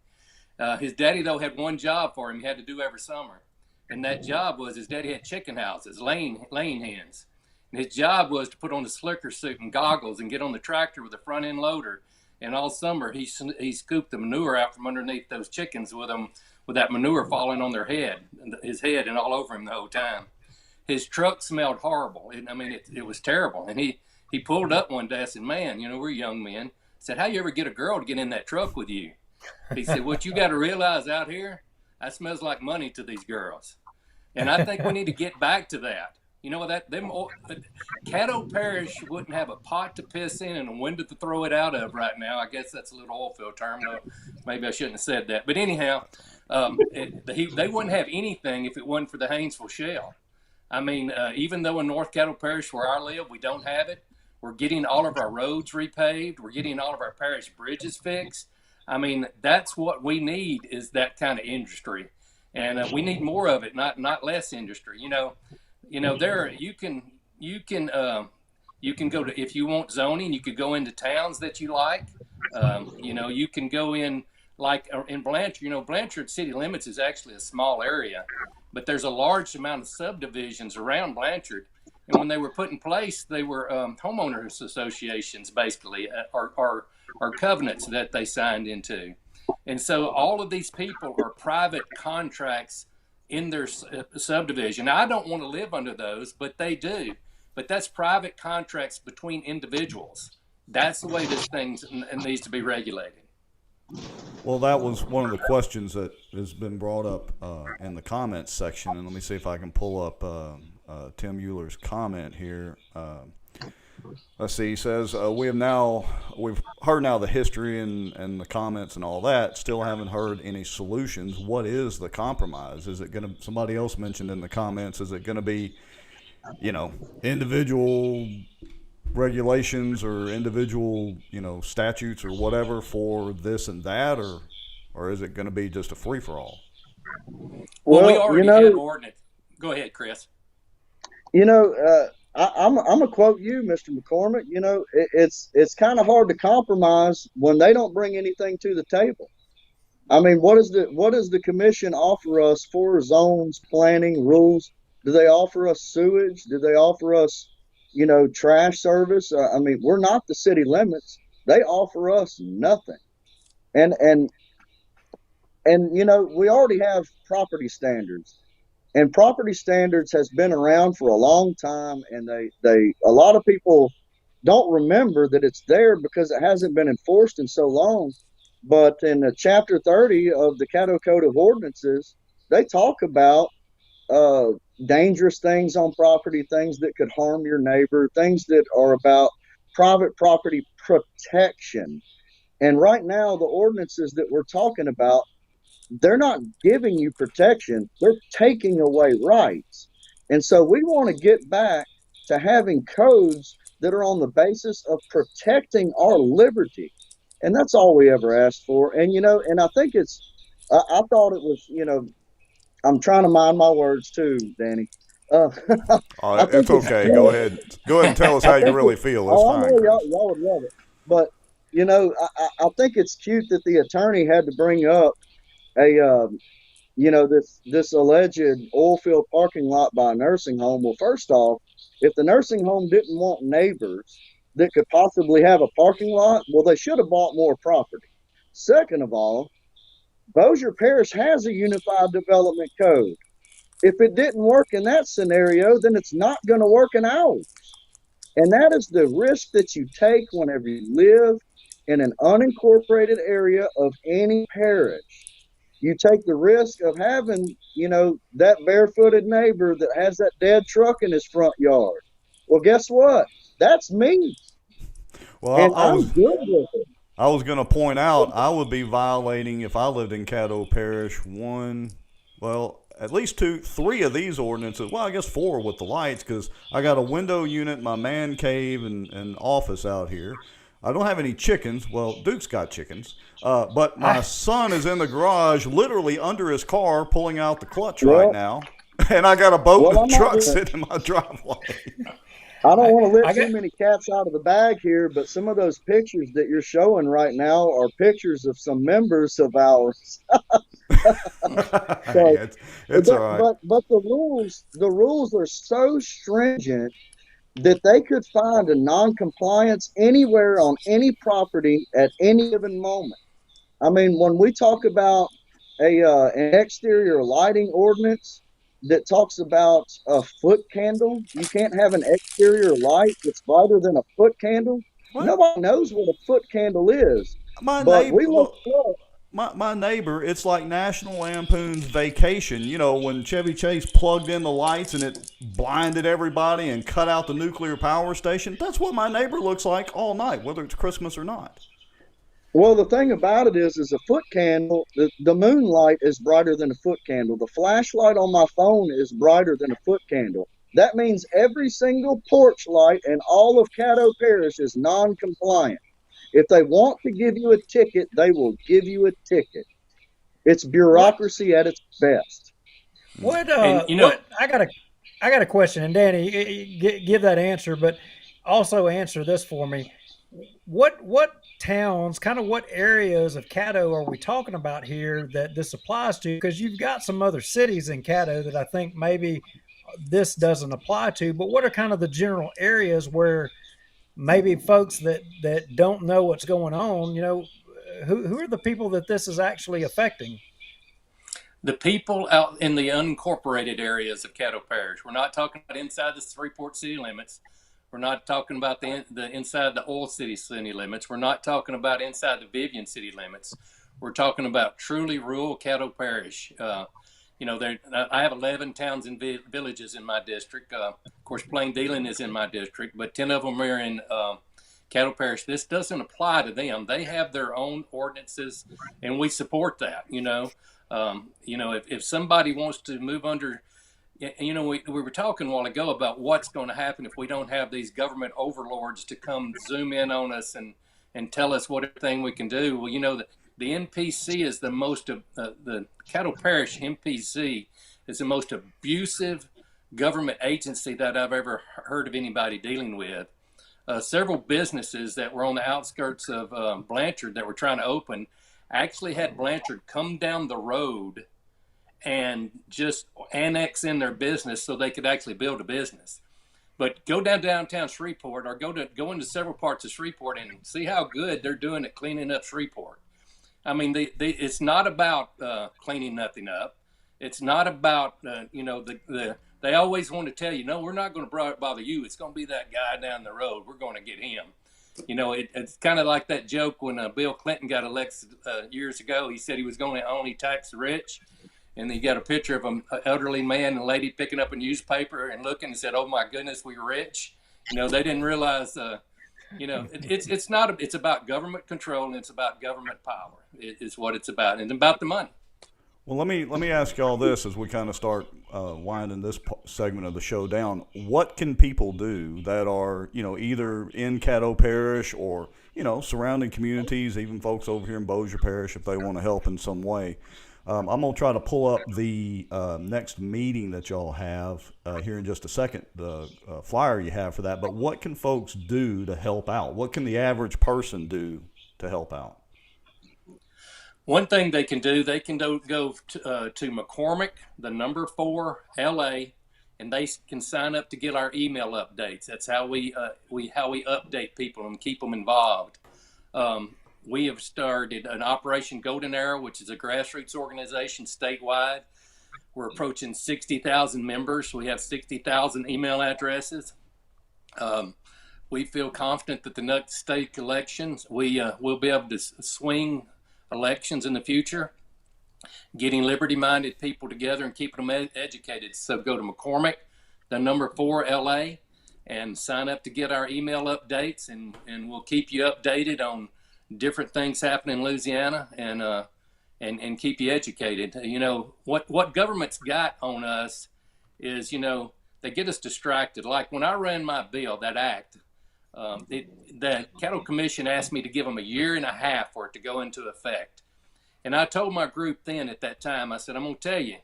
His daddy, though, had one job for him he had to do every summer. And that job was his daddy had chicken houses, laying hens. And his job was to put on a slicker suit and goggles and get on the tractor with a front end loader. And all summer he scooped the manure out from underneath those chickens with that manure falling on their head, his head, and all over him the whole time. His truck smelled horrible. It was terrible. And he pulled up one day. I said, "Man, we're young men." I said, "How you ever get a girl to get in that truck with you?" He said, "What you got to realize out here, that smells like money to these girls." And I think we need to get back to that. Caddo Parish wouldn't have a pot to piss in and a window to throw it out of right now. I guess that's a little oil field term, though. Maybe I shouldn't have said that. But anyhow, they wouldn't have anything if it wasn't for the Haynesville Shell. Even though in North Caddo Parish where I live, we don't have it, we're getting all of our roads repaved. We're getting all of our parish bridges fixed. That's what we need, is that kind of industry. And we need more of it, not less industry. There you can go to, if you want zoning, you could go into towns that you like. You can go in, like in Blanchard. Blanchard city limits is actually a small area, but there's a large amount of subdivisions around Blanchard. And when they were put in place, they were homeowners associations, basically, or covenants that they signed into. And so all of these people are private contracts in their subdivision. Now, I don't want to live under those, but they do. But that's private contracts between individuals. That's the way this thing needs to be regulated. Well, that was one of the questions that has been brought up in the comments section. And let me see if I can pull up Tim Euler's comment here. Let's see. He says, we've heard now the history and the comments and all that. Still haven't heard any solutions. What is the compromise? Is it going to, somebody else mentioned in the comments, is it going to be, individual regulations or individual, statutes or whatever for this and that, or is it going to be just a free for all? Well, we already have ordinance. Go ahead, Chris. I'm gonna quote you, Mr. McCormick. It's kind of hard to compromise when they don't bring anything to the table. What does the commission offer us for zones, planning, rules? Do they offer us sewage? Do they offer us, trash service? We're not the city limits. They offer us nothing. And we already have property standards. And property standards has been around for a long time, and a lot of people don't remember that it's there because it hasn't been enforced in so long. But in Chapter 30 of the Caddo Code of Ordinances, they talk about dangerous things on property, things that could harm your neighbor, things that are about private property protection. And right now, the ordinances that we're talking about, they're not giving you protection, they're taking away rights. And so we want to get back to having codes that are on the basis of protecting our liberty. And that's all we ever asked for. And, and I think I thought it was, I'm trying to mind my words too, Danny. All right, it's okay. Go ahead and tell us how you really feel. It's fine. I know y'all would love it. But, I think it's cute that the attorney had to bring up this alleged oil field parking lot by a nursing home. Well, first off, if the nursing home didn't want neighbors that could possibly have a parking lot, well, they should have bought more property. Second of all, Bossier Parish has a unified development code. If it didn't work in that scenario, then it's not going to work in ours. And that is the risk that you take whenever you live in an unincorporated area of any parish. You take the risk of having, that barefooted neighbor that has that dead truck in his front yard. Well, guess what? That's me. Well, I'm good with it. I was going to point out I would be violating, if I lived in Caddo Parish, at least 3 of these ordinances. Well, I guess 4 with the lights, because I got a window unit, my man cave, and office out here. I don't have any chickens. Well, Duke's got chickens. But my son is in the garage, literally under his car, pulling out the clutch right now. And I got a boat and a truck sitting in my driveway. I don't want to I let got too many cats out of the bag here, but some of those pictures that you're showing right now are pictures of some members of ours. Hey, So, it's all right. but the rules are so stringent that they could find a non-compliance anywhere on any property at any given moment. I mean, when we talk about an exterior lighting ordinance that talks about a foot candle, you can't have an exterior light that's brighter than a foot candle. What? Nobody knows what a foot candle is, My but neighbor, we look look, it up. my neighbor, it's like National Lampoon's Vacation. You know, when Chevy Chase plugged in the lights and it blinded everybody and cut out the nuclear power station. That's what my neighbor looks like all night, whether it's Christmas or not. Well, the thing about it is a foot candle, the moonlight is brighter than a foot candle. The flashlight on my phone is brighter than a foot candle. That means every single porch light in all of Caddo Parish is non-compliant. If they want to give you a ticket, they will give you a ticket. It's what bureaucracy at its best. And you know, what I got a question, and Danny, give that answer, but also answer this for me. What towns, kind of what areas of Caddo are we talking about here that this applies to? Because you've got some other cities in Caddo that I think maybe this doesn't apply to, but what are kind of the general areas where maybe folks that don't know what's going on, who are the people that this is actually affecting? the people out in the unincorporated areas of Caddo Parish. We're not talking about inside the Freeport city limits. We're not talking about the inside the Oil city limits. We're not talking about inside the Vivian city limits. We're talking about truly rural Caddo Parish. I have 11 towns and villages in my district. Of course, Plain Dealing is in my district, but 10 of them are in Caddo Parish. This doesn't apply to them. They have their own ordinances, and we support that. If somebody wants to move under, we were talking a while ago about what's going to happen if we don't have these government overlords to come zoom in on us and tell us what everything we can do. Well, the MPC is the Caddo Parish MPC is the most abusive government agency that I've ever heard of anybody dealing with. Several businesses that were on the outskirts of Blanchard that were trying to open actually had Blanchard come down the road and just annex in their business so they could actually build a business. But go down downtown Shreveport or go into several parts of Shreveport and see how good they're doing at cleaning up Shreveport. I mean, it's not about cleaning nothing up. It's not about, they always want to tell you, no, we're not going to bother you. It's going to be that guy down the road. We're going to get him. It's kind of like that joke when Bill Clinton got elected years ago. He said he was going to only tax the rich. And he got a picture of an elderly man and lady picking up a newspaper and looking and said, oh, my goodness, we're rich. They didn't realize, it's about government control and it's about government power is what it's about, and about the money. Well, let me ask y'all this as we kind of start winding this segment of the show down. What can people do that are, either in Caddo Parish or, surrounding communities, even folks over here in Bossier Parish, if they want to help in some way? I'm going to try to pull up the next meeting that y'all have here in just a second, the flyer you have for that. But what can folks do to help out? What can the average person do to help out? One thing they can do, they can go to McCormick, the number 4 LA, and they can sign up to get our email updates. That's how we update people and keep them involved. We have started an Operation Golden Arrow, which is a grassroots organization statewide. We're approaching 60,000 members. We have 60,000 email addresses. We feel confident that the next state elections, we'll be able to swing elections in the future, getting liberty-minded people together and keeping them educated. So go to McCormick, the number 4 LA, and sign up to get our email updates, and we'll keep you updated on different things happening in Louisiana and keep you educated. What government's got on us is, they get us distracted. Like when I ran my bill, that act, the Caddo Commission asked me to give them a year and a half for it to go into effect. And I told my group then at that time, I said, I'm going to tell you,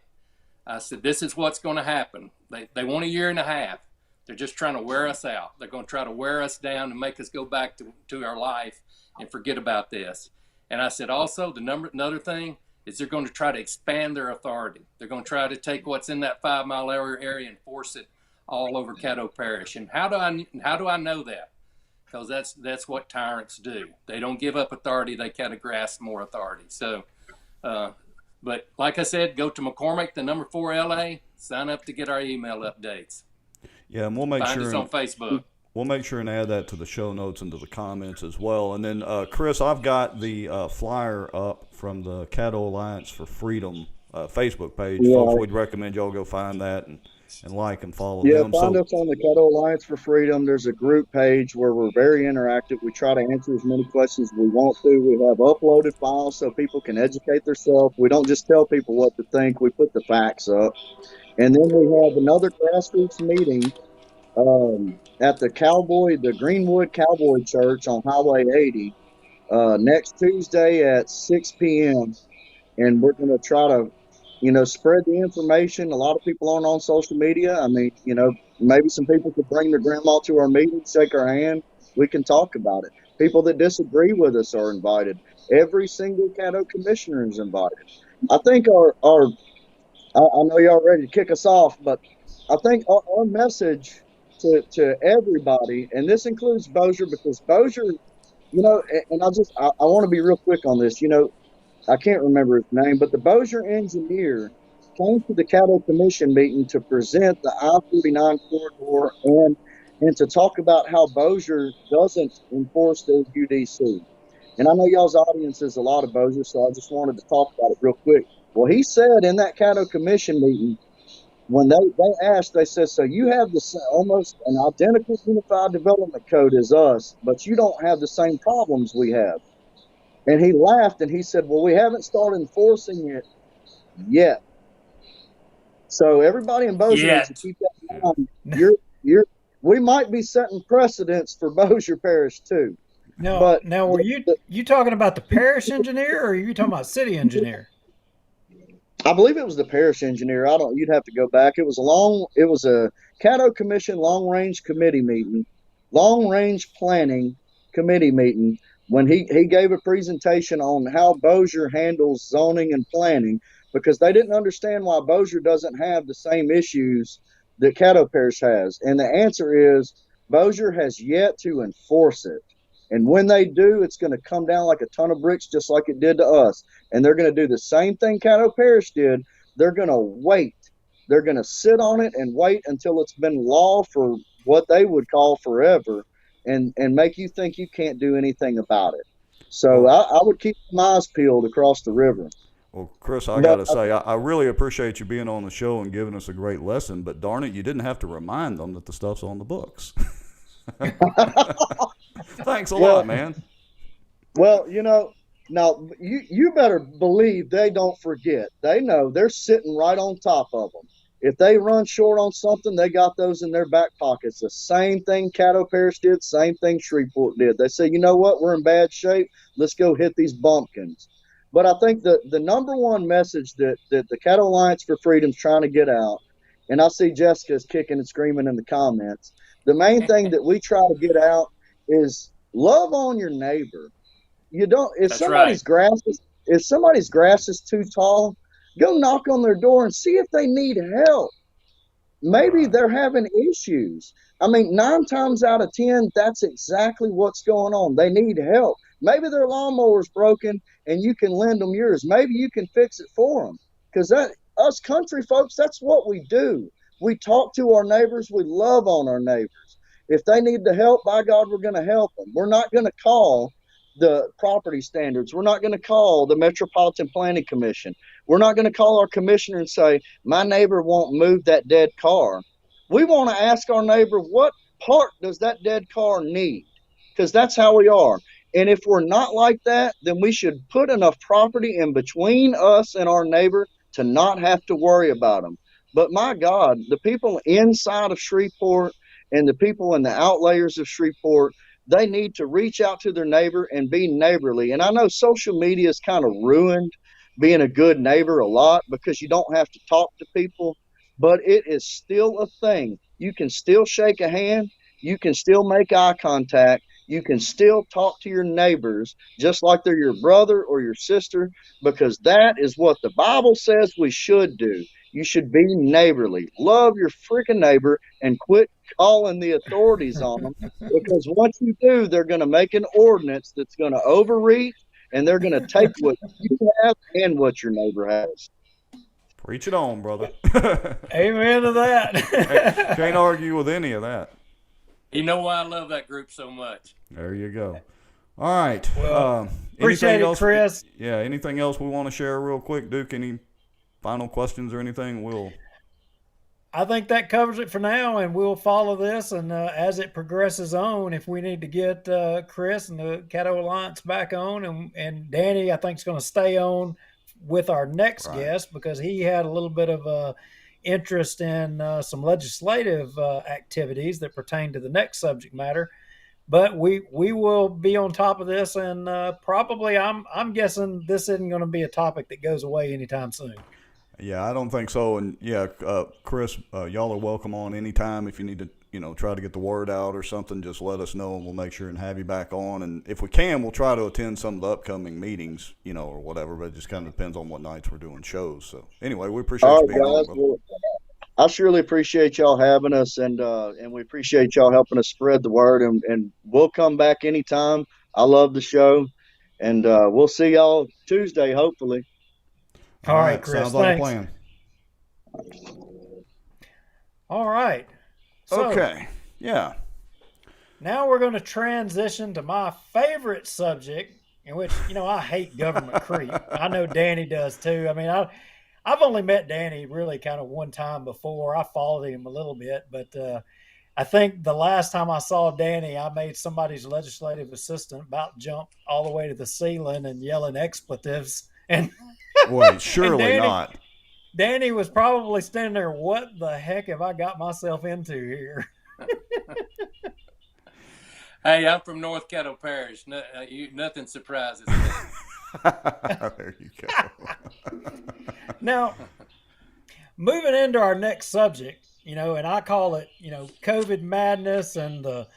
I said, this is what's going to happen. They want a year and a half. They're just trying to wear us out. They're going to try to wear us down and make us go back to our life and forget about this. And I said, also, another thing is they're going to try to expand their authority. They're going to try to take what's in that 5 mile area and force it all over Caddo Parish. And how do I know that? Because that's what tyrants do. They don't give up authority. They kind of grasp more authority. So, but like I said, go to McCormick, the number 4 LA, sign up to get our email updates. Yeah, and we'll make Find sure us on Facebook. We'll make sure and add that to the show notes and to the comments as well. And then, Chris, I've got the flyer up from the Caddo Alliance for Freedom Facebook page. Yeah. Folks, we'd recommend y'all go find that and like and follow Yeah, them. find us on the Caddo Alliance for Freedom. There's a group page where we're very interactive. We try to answer as many questions as we want to. We have uploaded files so people can educate themselves. We don't just tell people what to think. We put the facts up. And then we have another grassroots meeting at the Greenwood Cowboy Church on Highway 80 next Tuesday at 6 p.m. And we're going to try to, spread the information. A lot of people aren't on social media. I mean, maybe some people could bring their grandma to our meeting, shake our hand. We can talk about it. People that disagree with us are invited. Every single Caddo commissioner is invited. I think I know y'all ready to kick us off, but I think our message to everybody, and this includes Bossier, because Bossier, and I want to be real quick on this. I can't remember his name, but the Bossier engineer came to the Caddo Commission meeting to present the I-49 corridor and to talk about how Bossier doesn't enforce the UDC. And I know y'all's audience is a lot of Bossier, so I just wanted to talk about it real quick. Well, he said in that Caddo Commission meeting, when they asked, they said, so you have almost an identical unified development code as us, but you don't have the same problems we have. And he laughed and he said, well, we haven't started enforcing it yet. So everybody in Bossier needs to keep that in mind. We might be setting precedents for Bossier Parish too. Now were you talking about the parish engineer, or are you talking about city engineer? I believe it was the parish engineer. You'd have to go back. It was a Caddo Commission long range planning committee meeting when he gave a presentation on how Bossier handles zoning and planning, because they didn't understand why Bossier doesn't have the same issues that Caddo Parish has. And the answer is Bossier has yet to enforce it. And when they do, it's going to come down like a ton of bricks, just like it did to us. And they're going to do the same thing Caddo Parish did. They're going to wait. They're going to sit on it and wait until it's been law for what they would call forever, and make you think you can't do anything about it. So I would keep my eyes peeled across the river. Well, Chris, I got to say, I really appreciate you being on the show and giving us a great lesson. But darn it, you didn't have to remind them that the stuff's on the books. Thanks a lot, man. Well, now you better believe they don't forget. They know they're sitting right on top of them. If they run short on something, they got those in their back pockets. The same thing Caddo Parish did, same thing Shreveport did. They say, you know what, we're in bad shape. Let's go hit these bumpkins. But I think the number one message that the Caddo Alliance for Freedom is trying to get out, and I see Jessica's kicking and screaming in the comments, the main thing that we try to get out is love on your neighbor. If somebody's grass is too tall, go knock on their door and see if they need help. Maybe they're having issues. I mean, 9 times out of 10, that's exactly what's going on. They need help. Maybe their lawnmower's broken and you can lend them yours. Maybe you can fix it for them. Because us country folks, that's what we do. We talk to our neighbors. We love on our neighbors. If they need the help, by God, we're going to help them. We're not going to call the property standards. We're not going to call the Metropolitan Planning Commission. We're not going to call our commissioner and say, my neighbor won't move that dead car. We want to ask our neighbor, what part does that dead car need? Because that's how we are. And if we're not like that, then we should put enough property in between us and our neighbor to not have to worry about them. But my God, the people inside of Shreveport and the people in the outlayers of Shreveport, they need to reach out to their neighbor and be neighborly. And I know social media has kind of ruined being a good neighbor a lot because you don't have to talk to people, but it is still a thing. you can still shake a hand. You can still make eye contact. You can still talk to your neighbors just like they're your brother or your sister, because that is what the Bible says we should do. You should be neighborly. Love your freaking neighbor and quit calling the authorities on them, because once you do, they're going to make an ordinance that's going to overreach, and they're going to take what you have and what your neighbor has. Preach it on, brother. Amen to that. Can't argue with any of that. You know why I love that group so much. There you go. All right. Well, appreciate anything it, else, Chris. Yeah, anything else we want to share real quick, Duke? Any final questions or anything? I think that covers it for now, and we'll follow this. And as it progresses on, if we need to get Chris and the Caddo Alliance back on, and Danny, I think is going to stay on with our next guest, because he had a little bit of interest in some legislative activities that pertain to the next subject matter. But we will be on top of this, and probably I'm guessing this isn't going to be a topic that goes away anytime soon. Yeah, I don't think so. And yeah, Chris, y'all are welcome on anytime. If you need to, try to get the word out or something, just let us know, and we'll make sure and have you back on. And if we can, we'll try to attend some of the upcoming meetings, or whatever. But it just kind of depends on what nights we're doing shows. So anyway, we appreciate you being on. Well, I surely appreciate y'all having us, and we appreciate y'all helping us spread the word. And we'll come back anytime. I love the show, and we'll see y'all Tuesday, hopefully. All right, Chris. Sounds like a plan. All right. So, okay. Yeah. Now we're going to transition to my favorite subject, in which, I hate government creep. I know Danny does too. I mean, I've only met Danny really kind of one time before. I followed him a little bit, but I think the last time I saw Danny, I made somebody's legislative assistant about jump all the way to the ceiling and yelling expletives. And wait, surely not. Danny was probably standing there, what the heck have I got myself into here? Hey, I'm from North Caddo Parish. Nothing surprises me. There you go. Now, moving into our next subject, and I call it, COVID madness and the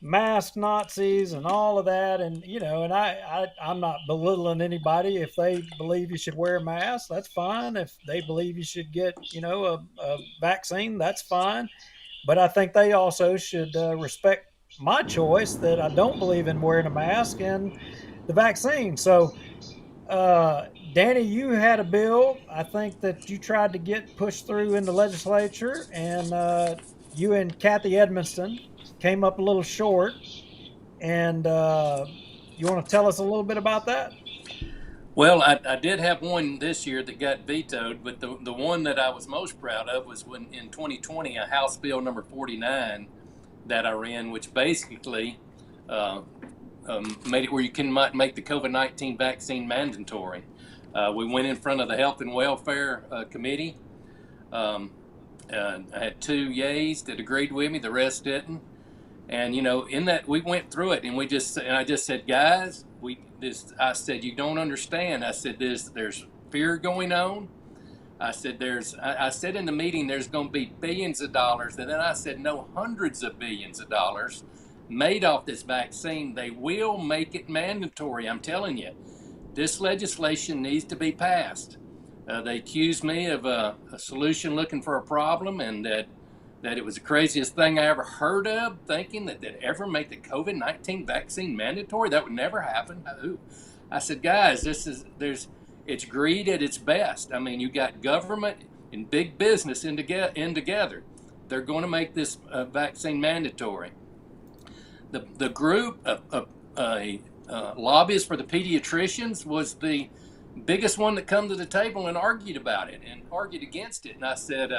mask Nazis and all of that. And, and I'm not belittling anybody. If they believe you should wear a mask, that's fine. If they believe you should get, a vaccine, that's fine. But I think they also should respect my choice that I don't believe in wearing a mask and the vaccine. So, Danny, you had a bill, I think, that you tried to get pushed through in the legislature, and you and Kathy Edmonston came up a little short. And you want to tell us a little bit about that? Well, I did have one this year that got vetoed, but the one that I was most proud of was when in 2020, a House Bill number 49 that I ran, which basically made it where you can make the COVID-19 vaccine mandatory. We went in front of the Health and Welfare Committee. I had 2 yays that agreed with me, the rest didn't. And in that we went through it, and I just said, guys, I said, you don't understand. I said, there's fear going on. I said, I said in the meeting, there's going to be billions of dollars. And then I said, no, hundreds of billions of dollars made off this vaccine. They will make it mandatory. I'm telling you, this legislation needs to be passed. They accused me of a solution looking for a problem, and that it was the craziest thing I ever heard of, thinking that they'd ever make the COVID-19 vaccine mandatory. That would never happen. I said, guys, it's greed at its best. I mean, you got government and big business in together. They're going to make this vaccine mandatory. The group of lobbyists for the pediatricians was the biggest one that come to the table and argued about it and argued against it. And I said,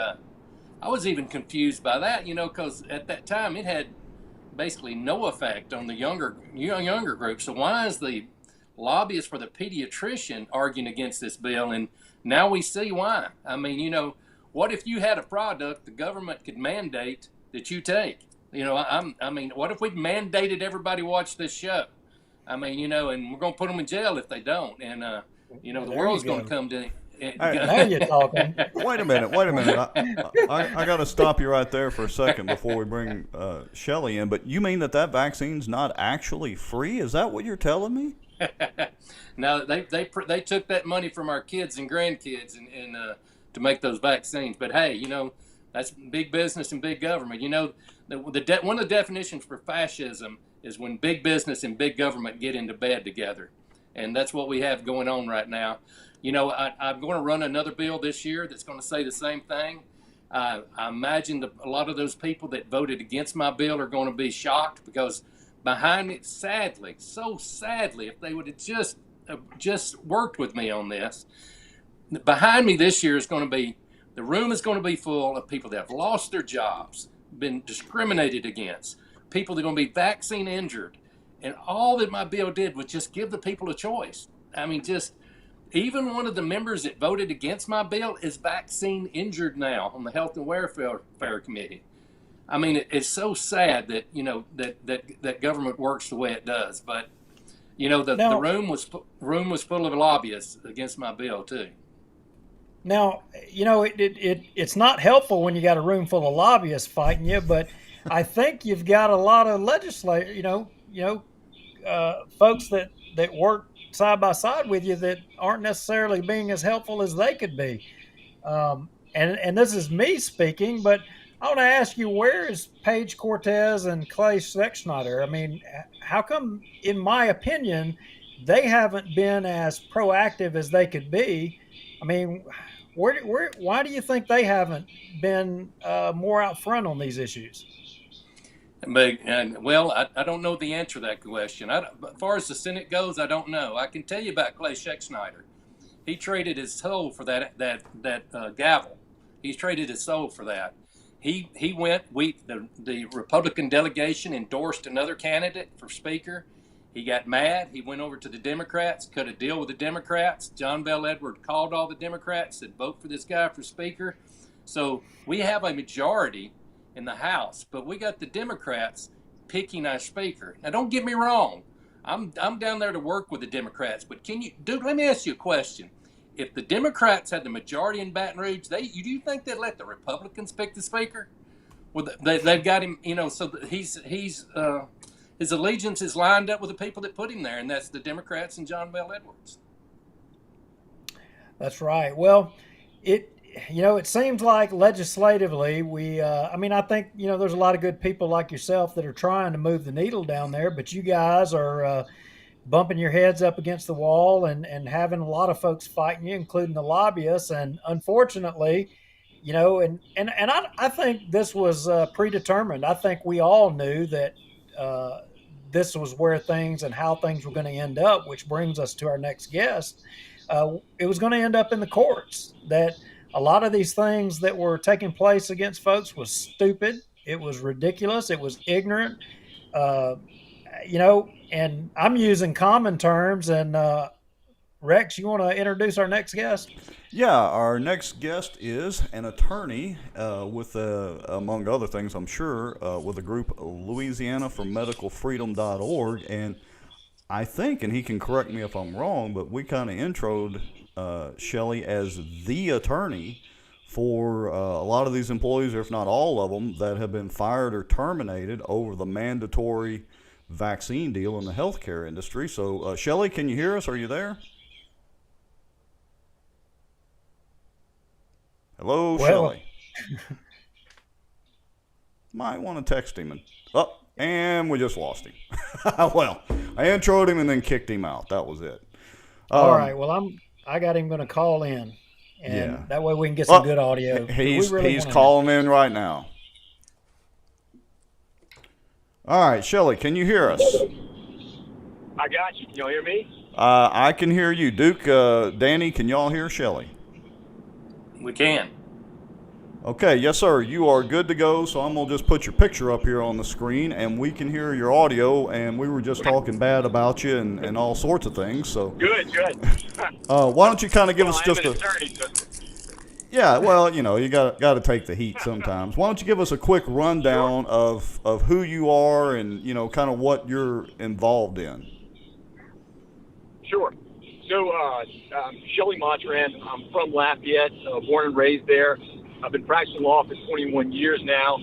I was even confused by that, because at that time it had basically no effect on the younger group. So why is the lobbyist for the pediatrician arguing against this bill? And now we see why. I mean, what if you had a product the government could mandate that you take? I mean, what if we mandated everybody watch this show? I mean, and we're going to put them in jail if they don't. And, the world's going to come to Now you're talking. Wait a minute. I got to stop you right there for a second before we bring Shelly in. But you mean that vaccine's not actually free? Is that what you're telling me? No, they took that money from our kids and grandkids and to make those vaccines. But hey, you know, that's big business and big government. You know, one of the definitions for fascism is when big business and big government get into bed together. And that's what we have going on right now. You know, I'm going to run another bill this year that's going to say the same thing. I imagine a lot of those people that voted against my bill are going to be shocked, because behind me, sadly, so sadly, if they would have just worked with me on this, behind me this year is going to be, the room is going to be full of people that have lost their jobs, been discriminated against, people that are going to be vaccine injured. And all that my bill did was just give the people a choice. I mean, even one of the members that voted against my bill is vaccine injured now on the Health and Welfare Committee. I mean, it's so sad that, you know, that government works the way it does. But, you know, the room was full of lobbyists against my bill too. Now, you know, it's not helpful when you got a room full of lobbyists fighting you, but I think you've got a lot of legislators, folks that work side by side with you that aren't necessarily being as helpful as they could be. And this is me speaking, but I want to ask you, where is Paige Cortez and Clay Schexnayder? I mean, how come, in my opinion, they haven't been as proactive as they could be? I mean, why do you think they haven't been more out front on these issues? Well, I don't know the answer to that question. As far as the Senate goes, I don't know. I can tell you about Clay Schexnayder. He traded his soul for that gavel. He's traded his soul for that. He went. The Republican delegation endorsed another candidate for Speaker. He got mad. He went over to the Democrats, cut a deal with the Democrats. John Bel Edwards called all the Democrats, said, vote for this guy for Speaker. So we have a majority in the House, but we got the Democrats picking our Speaker. Now, don't get me wrong. I'm down there to work with the Democrats, but let me ask you a question. If the Democrats had the majority in Baton Rouge, do you think they'd let the Republicans pick the Speaker? Well, they've got him, you know, so his allegiance is lined up with the people that put him there, and that's the Democrats and John Bel Edwards. That's right. Well, it seems like legislatively I think, you know, there's a lot of good people like yourself that are trying to move the needle down there, but you guys are bumping your heads up against the wall and having a lot of folks fighting you, including the lobbyists. And unfortunately, you know, and I think this was predetermined. I think we all knew that this was where things and how things were going to end up, which brings us to our next guest. It was going to end up in the courts, that a lot of these things that were taking place against folks was stupid. It was ridiculous. It was ignorant. And I'm using common terms. And Rex, you want to introduce our next guest? Yeah, our next guest is an attorney with, among other things, I'm sure, with a group Louisiana for medicalfreedom.org. And I think, and he can correct me if I'm wrong, but we kind of introed Shelly as the attorney for a lot of these employees, or if not all of them, that have been fired or terminated over the mandatory vaccine deal in the healthcare industry. So, Shelly, can you hear us? Are you there? Hello, Shelly. Might want to text him. And we just lost him. Well, I introed him and then kicked him out. That was it. All right. Well, I got him going to call in, and that way we can get some good audio. He's calling in right now. All right, Shelly, can you hear us? I got you. Can y'all hear me? I can hear you. Duke, Danny, can y'all hear Shelly? We can. Okay, yes, sir. You are good to go. So I'm going to just put your picture up here on the screen, and we can hear your audio. And we were just talking bad about you and all sorts of things. So Good. why don't you kind of give us just an attorney, so. Yeah, well, you know, you got to take the heat sometimes. Why don't you give us a quick rundown of who you are and, you know, kind of what you're involved in? Sure. So, Shelly Maturin, I'm from Lafayette, born and raised there. I've been practicing law for 21 years now.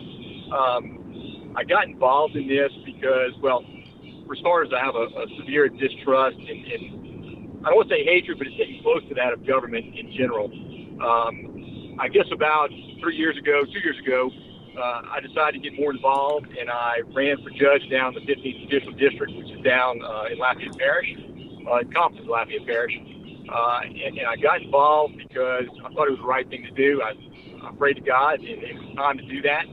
I got involved in this because, well, for starters, I have a severe distrust and I don't want to say hatred, but it's getting close to that of government in general. I guess about 2 years ago, I decided to get more involved, and I ran for judge down the 15th Judicial District, which is down in Lafayette Parish, encompasses Lafayette Parish. And I got involved because I thought it was the right thing to do. I prayed to God, and it was time to do that.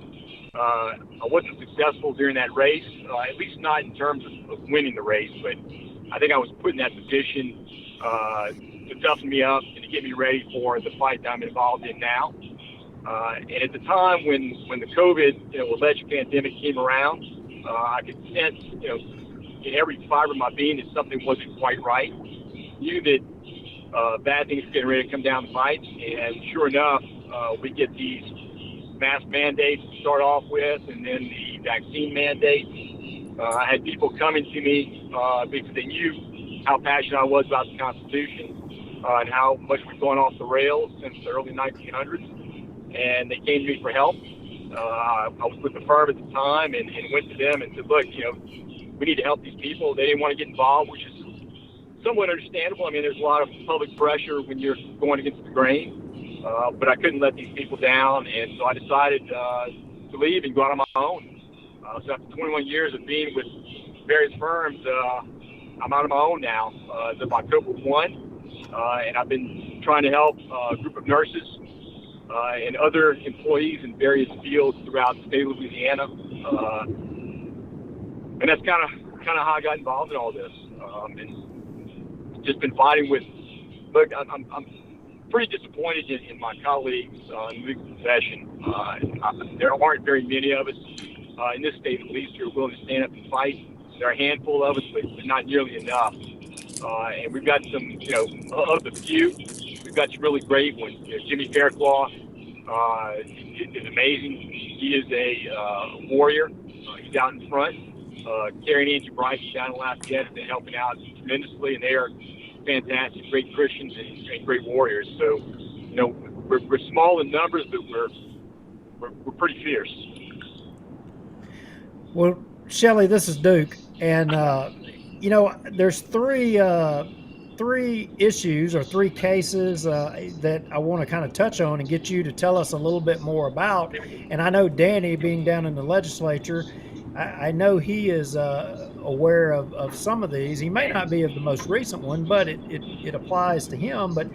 I wasn't successful during that race, at least not in terms of winning the race, but I think I was put in that position to toughen me up and to get me ready for the fight that I'm involved in now. And at the time when the COVID, alleged pandemic came around, I could sense, in every fiber of my being that something wasn't quite right. Knew that bad things were getting ready to come down the pipe, and sure enough, we get these mask mandates to start off with, and then the vaccine mandates. I had people coming to me because they knew how passionate I was about the Constitution and how much we've gone off the rails since the early 1900s. And they came to me for help. I was with the firm at the time and went to them and said, look, we need to help these people. They didn't want to get involved, which is somewhat understandable. I mean, there's a lot of public pressure when you're going against the grain. But I couldn't let these people down, and so I decided to leave and go out on my own. So after 21 years of being with various firms, I'm out on my own now. As of October 1, and I've been trying to help a group of nurses and other employees in various fields throughout the state of Louisiana. And that's kind of how I got involved in all this. And just been fighting with, look, I'm pretty disappointed in my colleagues in the legal profession. There aren't very many of us in this state, at least, who are willing to stand up and fight. There are a handful of us, but not nearly enough. And we've got some, of the few, we've got some really great ones. Jimmy Faircloth is amazing. He is a warrior. He's out in front. Carrie and Angie Bryce down in Lafayette have been helping out tremendously, and they are fantastic, great Christians and great warriors. So, we're small in numbers, but we're pretty fierce. Well, Shelly, this is Duke, and there's three issues or three cases that I want to kind of touch on and get you to tell us a little bit more about. And I know Danny, being down in the legislature, I know he is aware of some of these. He may not be of the most recent one, but it applies to him. But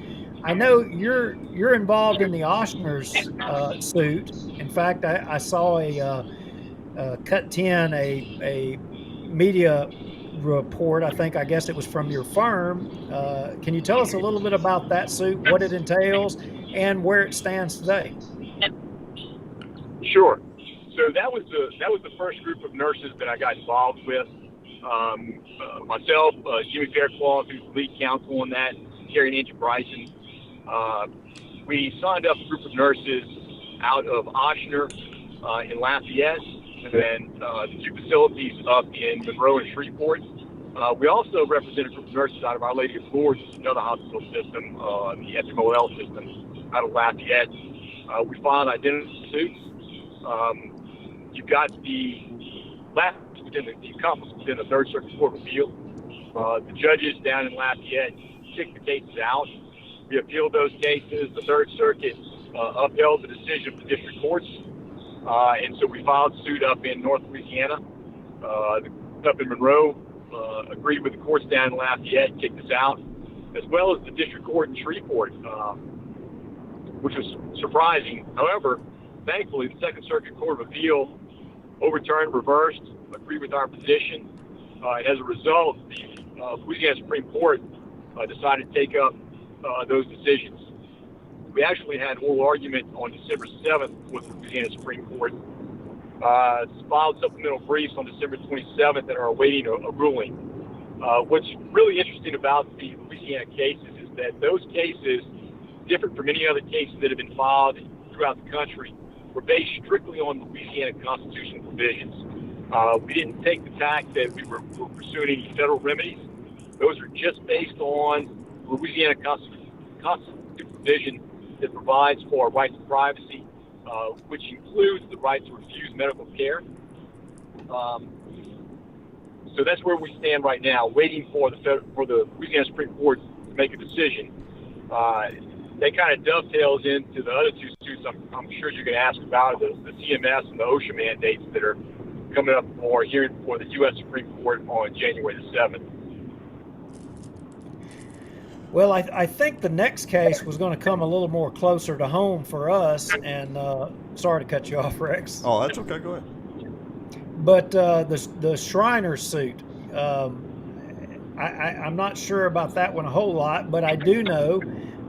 I know you're involved in the Oshner's suit. In fact, I saw a Cut 10, a media report. I guess it was from your firm. Can you tell us a little bit about that suit, what it entails, and where it stands today? Sure. So that was the first group of nurses that I got involved with. Myself, Jimmy Faircloth, who's the lead counsel on that, Carrie and Angie Bryson. We signed up a group of nurses out of Oshner in Lafayette, and then the two facilities up in Monroe and Shreveport. We also represent a group of nurses out of Our Lady of Lourdes, another hospital system, the SMOL system out of Lafayette. We filed identity suits. You've got the accomplice within the Third Circuit Court of Appeal. The judges down in Lafayette kicked the cases out. We appealed those cases. The Third Circuit upheld the decision of the district courts. And so we filed suit up in North Louisiana. Up in Monroe agreed with the courts down in Lafayette, kicked us out, as well as the district court in Shreveport, which was surprising. However, thankfully, the Second Circuit Court of Appeal overturned, reversed, agreed with our position. And as a result, the Louisiana Supreme Court decided to take up those decisions. We actually had an oral argument on December 7th with the Louisiana Supreme Court. Filed supplemental briefs on December 27th and are awaiting a ruling. What's really interesting about the Louisiana cases is that those cases, different from any other cases that have been filed throughout the country, were based strictly on Louisiana constitutional provisions. We didn't take the tack that we were pursuing any federal remedies. Those are just based on Louisiana constitutional provision that provides for rights to privacy, which includes the right to refuse medical care. So that's where we stand right now, waiting for the Louisiana Supreme Court to make a decision. That kind of dovetails into the other two suits I'm sure you're going to ask about, the CMS and the OSHA mandates that are coming up for hearing before the U.S. Supreme Court on January the 7th. Well, I think the next case was going to come a little more closer to home for us, and sorry to cut you off, Rex. Oh, that's okay. Go ahead. But the Shriner suit, I'm not sure about that one a whole lot, but I do know,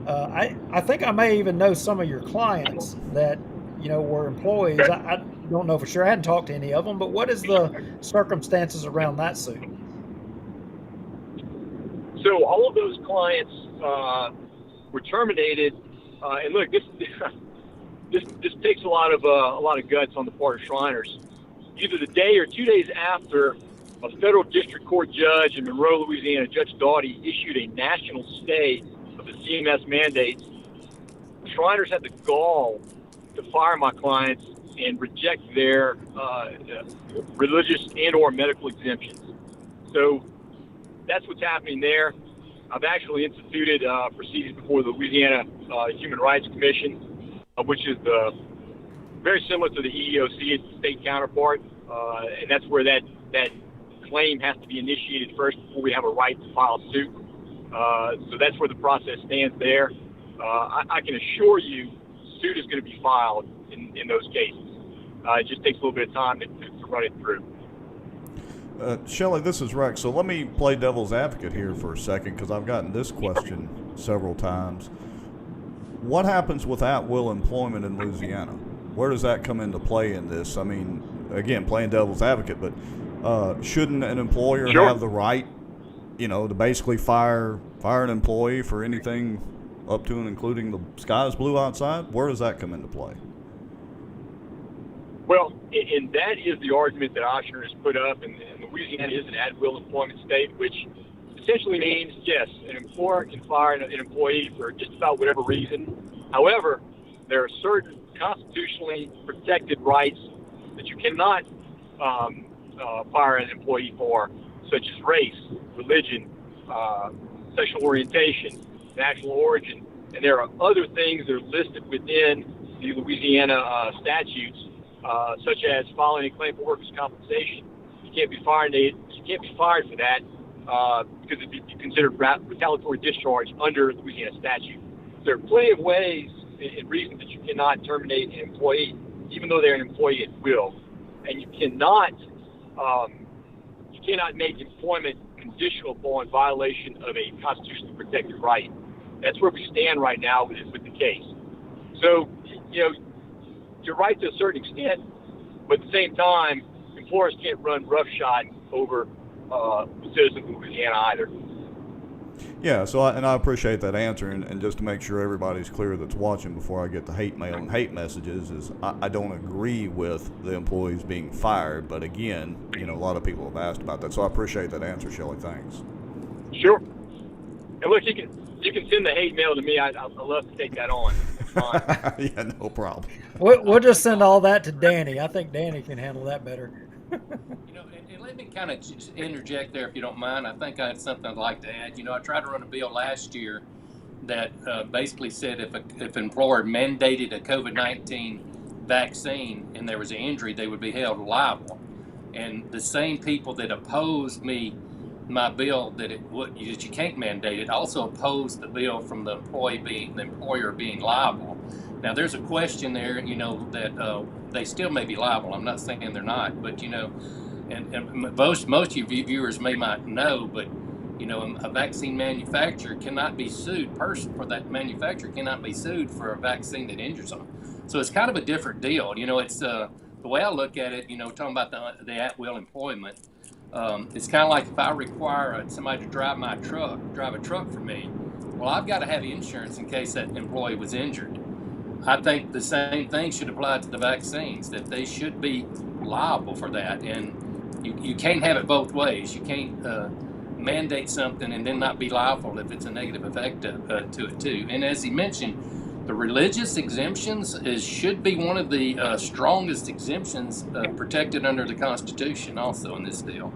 I think I may even know some of your clients that, were employees. I don't know for sure. I hadn't talked to any of them, but what is the circumstances around that suit? So all of those clients were terminated, and look, this takes a lot of guts on the part of Shriners. Either the day or 2 days after a federal district court judge in Monroe, Louisiana, Judge Doughty, issued a national stay of the CMS mandates, Shriners had the gall to fire my clients and reject their religious and or medical exemptions. So that's what's happening there. I've actually instituted proceedings before the Louisiana Human Rights Commission, which is very similar to the EEOC, its state counterpart, and that's where that claim has to be initiated first before we have a right to file a suit. So that's where the process stands there. I can assure you, suit is going to be filed in those cases. It just takes a little bit of time to run it through. Shelly, this is Rex. So let me play devil's advocate here for a second, because I've gotten this question several times. What happens with at-will employment in Louisiana? Where does that come into play in this? I mean, again, playing devil's advocate, but shouldn't an employer have the right, to basically fire an employee for anything up to and including the sky's blue outside? Where does that come into play? Well, and that is the argument that Oshner has put up, and Louisiana is an at-will employment state, which essentially means, yes, an employer can fire an employee for just about whatever reason. However, there are certain constitutionally protected rights that you cannot fire an employee for, such as race, religion, sexual orientation, national origin, and there are other things that are listed within the Louisiana statutes, such as filing a claim for workers' compensation. You can't be fired for that because it'd be considered retaliatory discharge under Louisiana statute. There are plenty of ways and reasons that you cannot terminate an employee, even though they're an employee at will, and you cannot make employment conditional upon violation of a constitutionally protected right. That's where we stand right now with the case. So, you're right to a certain extent, but at the same time, employers can't run roughshod over citizens of Louisiana either. Yeah, so I appreciate that answer, and just to make sure everybody's clear that's watching before I get the hate mail and hate messages, is I don't agree with the employees being fired, but again, a lot of people have asked about that, so I appreciate that answer, Shelly. Thanks. Sure. And look, you can send the hate mail to me. I'd love to take that on. Yeah, no problem. We'll just send all that to Danny. I think Danny can handle that better. And let me kind of interject there, if you don't mind. I think I had something I'd like to add. I tried to run a bill last year that basically said if an employer mandated a COVID-19 vaccine and there was an injury, they would be held liable. And the same people that opposed my bill that you can't mandate it also opposed the bill from the employer being liable. Now there's a question there, that they still may be liable. I'm not saying they're not, but and most of your viewers may not know, but a vaccine manufacturer cannot be sued. For that manufacturer cannot be sued for a vaccine that injures them. So it's kind of a different deal. It's the way I look at it. Talking about the at-will employment. It's kind of like if I require somebody to drive a truck for me. Well, I've got to have insurance in case that employee was injured. I think the same thing should apply to the vaccines, that they should be liable for that. And you can't have it both ways. You can't mandate something and then not be liable if it's a negative effect to it too. And as he mentioned, the religious exemptions should be one of the strongest exemptions protected under the Constitution also in this deal.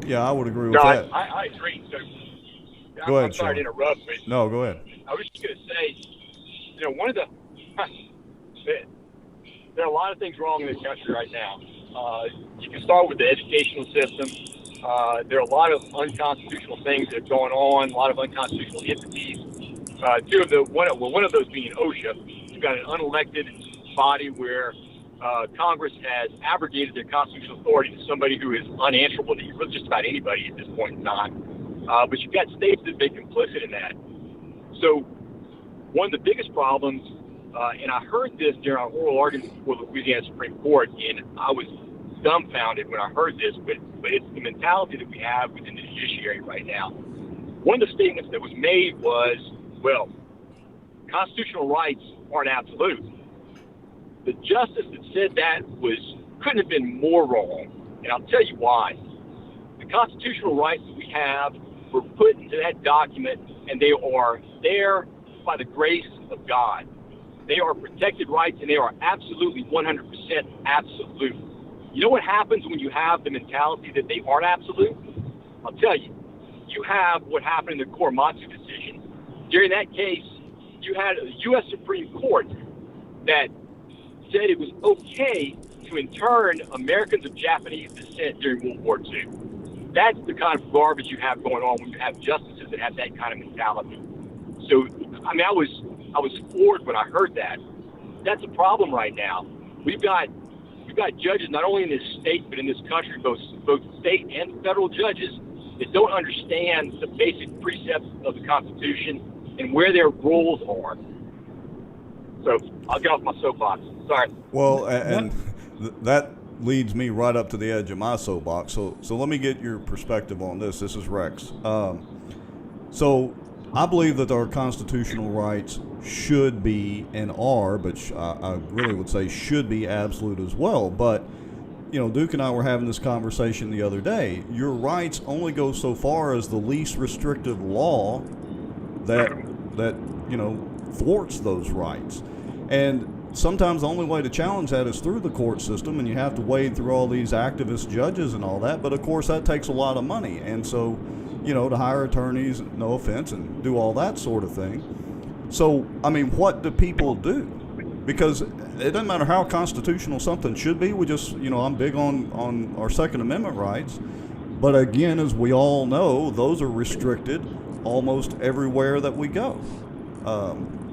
Yeah, I would agree with No, that. I agree. So, Go ahead, I'm sorry to Sean. interrupt, but No, go ahead. I was just going to say, one of the there are a lot of things wrong in this country right now. You can start with the educational system. There are a lot of unconstitutional things that are going on, a lot of unconstitutional entities. One of those being OSHA. You've got an unelected body where Congress has abrogated their constitutional authority to somebody who is unanswerable to really just about anybody at this point in time. But you've got states that have been complicit in that. So one of the biggest problems, and I heard this during our oral argument before the Louisiana Supreme Court, and I was dumbfounded when I heard this, but it's the mentality that we have within the judiciary right now. One of the statements that was made was, well, constitutional rights aren't absolute. The justice that said that couldn't have been more wrong, and I'll tell you why. The constitutional rights that we have were put into that document, and they are there by the grace of God. They are protected rights, and they are absolutely 100% absolute. You know what happens when you have the mentality that they aren't absolute? I'll tell you. You have what happened in the Korematsu decision. During that case, you had a U.S. Supreme Court that said it was okay to intern Americans of Japanese descent during World War II. That's the kind of garbage you have going on when you have justices that have that kind of mentality. So, I mean, I was floored when I heard that. That's a problem right now. We've got judges not only in this state but in this country, both state and federal judges, that don't understand the basic precepts of the Constitution and where their roles are. So I'll get off my soapbox. Sorry. Well, and that leads me right up to the edge of my soapbox. So let me get your perspective on this. This is Rex. So I believe that our constitutional rights should be and are, but I really would say should be absolute as well. But, Duke and I were having this conversation the other day. Your rights only go so far as the least restrictive law that thwarts those rights. And sometimes the only way to challenge that is through the court system, and you have to wade through all these activist judges and all that. But of course, that takes a lot of money, and so to hire attorneys, no offense, and do all that sort of thing. So, I mean, what do people do? Because it doesn't matter how constitutional something should be. We just, I'm big on our Second Amendment rights. But again, as we all know, those are restricted almost everywhere that we go.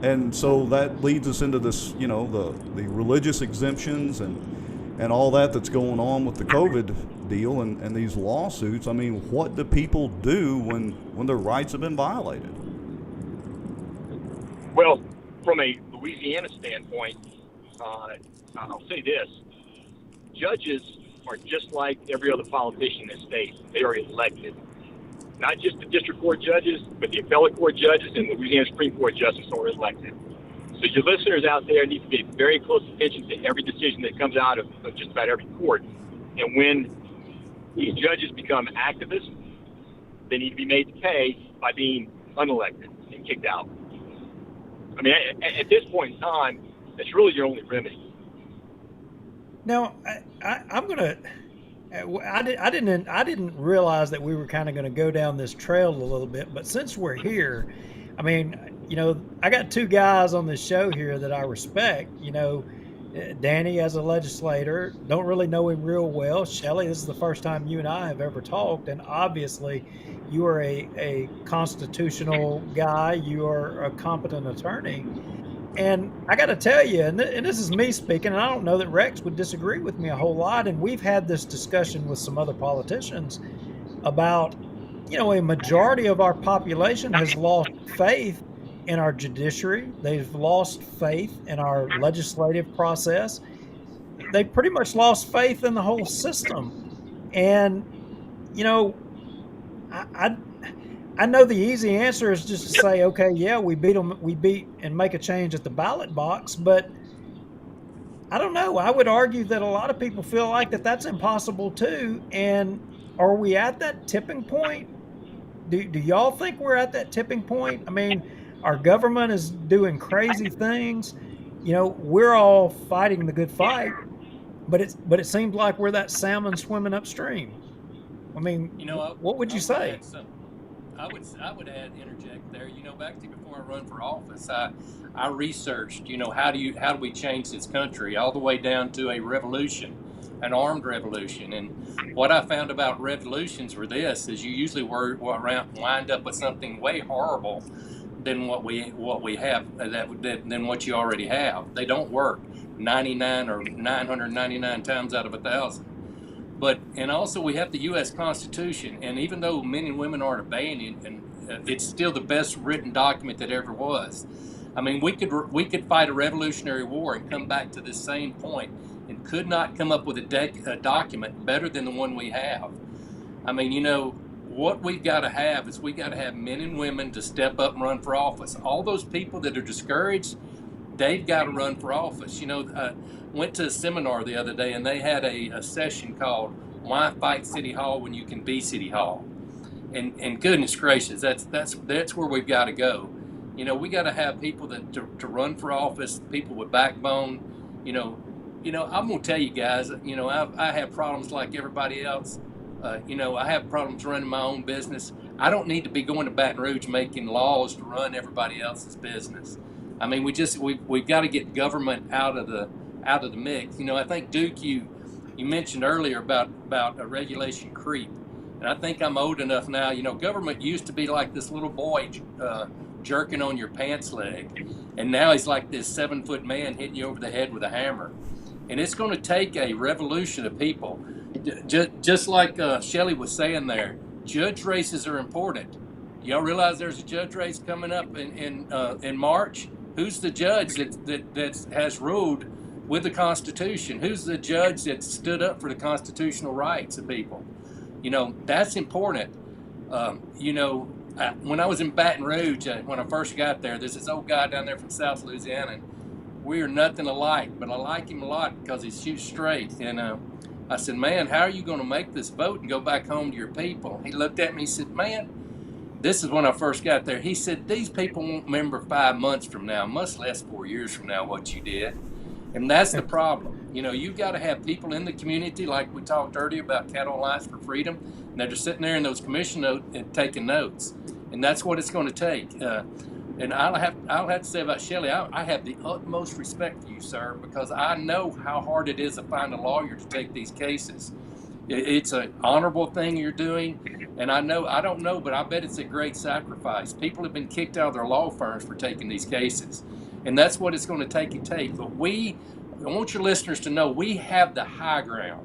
And so that leads us into this, the religious exemptions and all that's going on with the COVID deal and these lawsuits. I mean, what do people do when their rights have been violated? Well, from a Louisiana standpoint, I'll say this. Judges are just like every other politician in this state. They are elected. Not just the district court judges, but the appellate court judges and the Louisiana Supreme Court justices are elected. So your listeners out there need to pay very close attention to every decision that comes out of just about every court. And when these judges become activists, they need to be made to pay by being unelected and kicked out. I mean, at this point in time, that's really your only remedy. Now, I'm gonna. I didn't realize that we were kind of going to go down this trail a little bit, but since we're here, I mean, I got two guys on this show here that I respect. Danny as a legislator, don't really know him real well. Shelly, this is the first time you and I have ever talked, and obviously you are a constitutional guy. You are a competent attorney. And I got to tell you, and this is me speaking, and I don't know that Rex would disagree with me a whole lot, and we've had this discussion with some other politicians about, a majority of our population has lost faith in our judiciary. They've lost faith in our legislative process. They pretty much lost faith in the whole system. And, I know the easy answer is just to say, okay, yeah, we beat and make a change at the ballot box. But I don't know. I would argue that a lot of people feel like that's impossible too. And are we at that tipping point? Do y'all think we're at that tipping point? I mean, our government is doing crazy things. You know, we're all fighting the good fight, but it seems like we're that salmon swimming upstream. I mean, what would you say? I would add interject there. Back to before I run for office, I researched. How do we change this country all the way down to a revolution, an armed revolution? And what I found about revolutions were this: is you usually wind up with something way horrible than what we have than what you already have. They don't work 99 or 999 times out of 1,000. And also we have the U.S. Constitution, and even though men and women aren't obeying it, and it's still the best written document that ever was. I mean, we could fight a revolutionary war and come back to this same point, and could not come up with a document better than the one we have. I mean, what we've got to have is we got to have men and women to step up and run for office. All those people that are discouraged, they've got to run for office. Went to a seminar the other day, and they had a session called "Why Fight City Hall When You Can Be City Hall?" And goodness gracious, that's where we've got to go. We got to have people to run for office, people with backbone. I'm gonna tell you guys, I have problems like everybody else. I have problems running my own business. I don't need to be going to Baton Rouge making laws to run everybody else's business. I mean, we've got to get government out of the mix. I think Duke, you mentioned earlier about a regulation creep, and I think I'm old enough now. Government used to be like this little boy jerking on your pants leg, and now he's like this 7-foot man hitting you over the head with a hammer. And it's going to take a revolution of people, just like Shelly was saying there. Judge races are important. Y'all realize there's a judge race coming up in March? Who's the judge that has ruled with the Constitution? Who's the judge that stood up for the constitutional rights of people? That's important. When I was in Baton Rouge, when I first got there, there's this old guy down there from South Louisiana. And we are nothing alike, but I like him a lot because he shoots straight. And I said, man, how are you going to make this vote and go back home to your people? He looked at me, he said, man, this is when I first got there. He said, these people won't remember 5 months from now, much less 4 years from now, what you did. And that's the problem. You've got to have people in the community, like we talked earlier about Caddo Alliance for Freedom, and they're just sitting there in those commission notes and taking notes. And that's what it's going to take. And I'll have to say about Shelly, I have the utmost respect for you, sir, because I know how hard it is to find a lawyer to take these cases. It's an honorable thing you're doing, and I don't know, but I bet it's a great sacrifice. People have been kicked out of their law firms for taking these cases, and that's what it's going to take. But I want your listeners to know we have the high ground.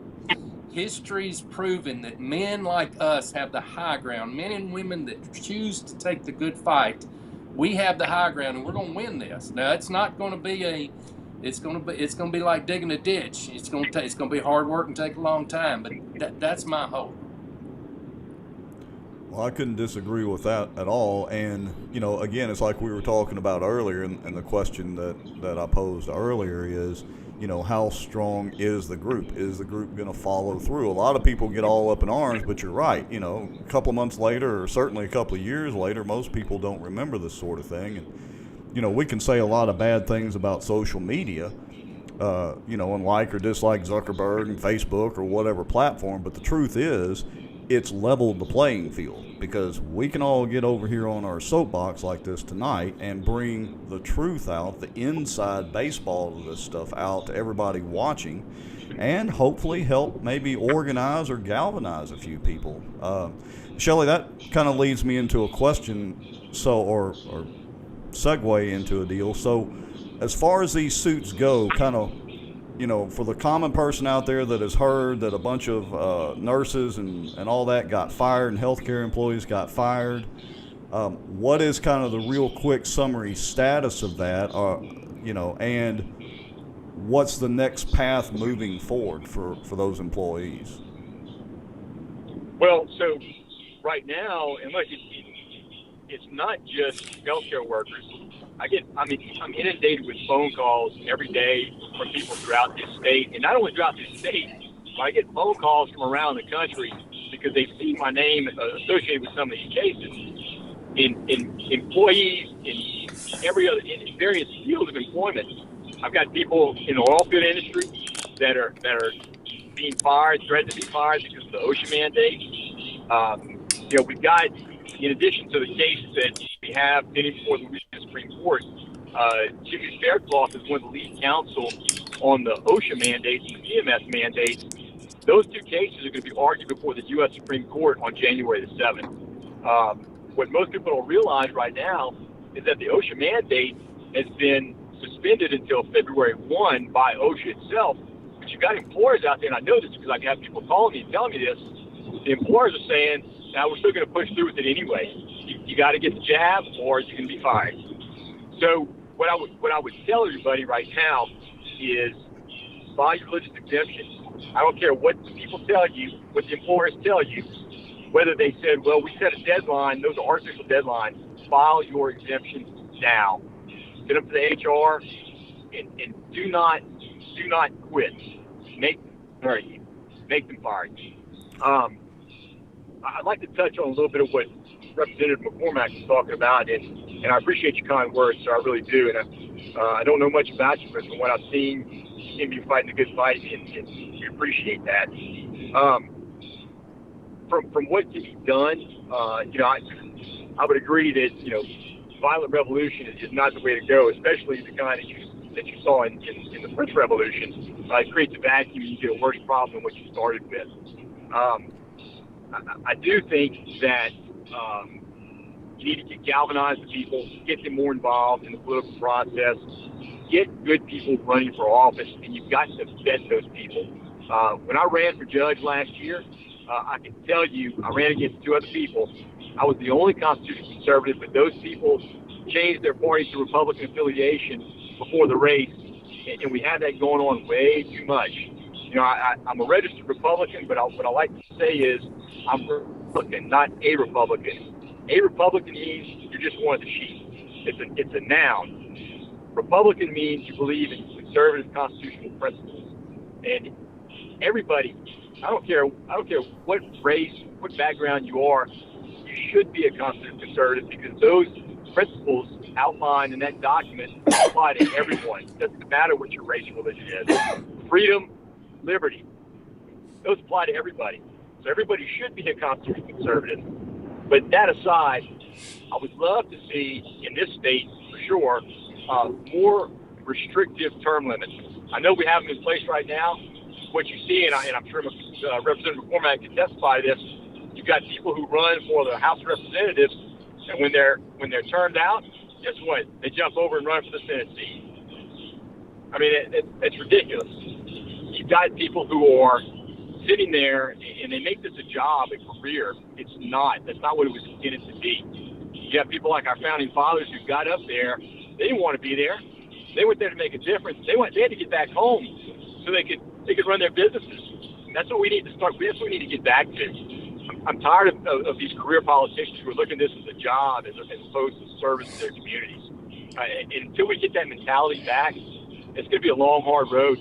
History's proven that men like us have the high ground. Men and women that choose to take the good fight, we have the high ground, and we're going to win this. Now, it's not going to be it's going to be like digging a ditch. It's going to be hard work and take a long time, but that's my hope. Well, I couldn't disagree with that at all. And, again, it's like we were talking about earlier, and the question that I posed earlier is, how strong is the group? Is the group going to follow through? A lot of people get all up in arms, but you're right. A couple of months later, or certainly a couple of years later, most people don't remember this sort of thing. And, we can say a lot of bad things about social media, and like or dislike Zuckerberg and Facebook or whatever platform, but the truth is, it's leveled the playing field, because we can all get over here on our soapbox like this tonight and bring the truth out, the inside baseball of this stuff out to everybody watching, and hopefully help maybe organize or galvanize a few people. Shelly, that kind of leads me into a question, or segue into a deal. So as far as these suits go, kind of, for the common person out there that has heard that a bunch of nurses and all that got fired and healthcare employees got fired, what is kind of the real quick summary status of that, and what's the next path moving forward for those employees? Well, so right now, and look, it's not just healthcare workers. I'm inundated with phone calls every day from people throughout this state, and not only throughout this state, but I get phone calls from around the country because they've seen my name associated with some of these cases. In employees in in various fields of employment, I've got people in the oil field industry that are being fired, threatened to be fired because of the OSHA mandate. We've got, in addition to the case that we have pending before the Louisiana Supreme Court, Jimmy Faircloth is one of the lead counsel on the OSHA mandates and the CMS mandates. Those two cases are going to be argued before the U.S. Supreme Court on January the 7th. What most people don't realize right now is that the OSHA mandate has been suspended until February 1 by OSHA itself. But you've got employers out there, and I know this because I have people calling me and telling me this. The employers are saying, now we're still going to push through with it anyway. You got to get the jab or you can be fired. So what I would tell everybody right now is file your religious exemption. I don't care what the people tell you, what the employers tell you, whether they said, well, we set a deadline, those are artificial deadlines. File your exemption now. Send them to the HR and do not quit. Make them fire you. I'd like to touch on a little bit of what Representative McCormick was talking about, and I appreciate your kind words, sir. I really do. And I don't know much about you, but from what I've seen, you seem to be fighting a good fight, and we appreciate that. From what can be done, I would agree that violent revolution is not the way to go, especially the kind that you saw in the French Revolution. It creates a vacuum, and you get a worse problem than what you started with. I do think that you need to galvanize the people, get them more involved in the political process, get good people running for office, and you've got to vet those people. When I ran for judge last year, I can tell you I ran against two other people. I was the only constitutional conservative, but those people changed their party to Republican affiliation before the race, and we had that going on way too much. I'm a registered Republican, but what I like to say is I'm a Republican, not a Republican. A Republican means you're just one of the sheep. It's a noun. Republican means you believe in conservative constitutional principles. And everybody, I don't care what race, what background you are, you should be a constitutional conservative because those principles outlined in that document apply to everyone. It doesn't matter what your race or religion is. Freedom, liberty, those apply to everybody. So everybody should be a constitutional conservative. But that aside, I would love to see in this state, for sure, more restrictive term limits. I know we have them in place right now. What you see, and I'm sure Representative McCormick can testify to this, you've got people who run for the House of Representatives, and when they're turned out, guess what? They jump over and run for the Senate seat. I mean, it's ridiculous. You've got people who are sitting there and they make this a job, a career. It's not. That's not what it was intended to be. You have people like our founding fathers who got up there. They didn't want to be there. They went there to make a difference. They had to get back home so they could run their businesses. That's what we need to start. That's what we need to get back to. I'm tired of these career politicians who are looking at this as a job as opposed to service to their communities. And until we get that mentality back, it's going to be a long, hard road.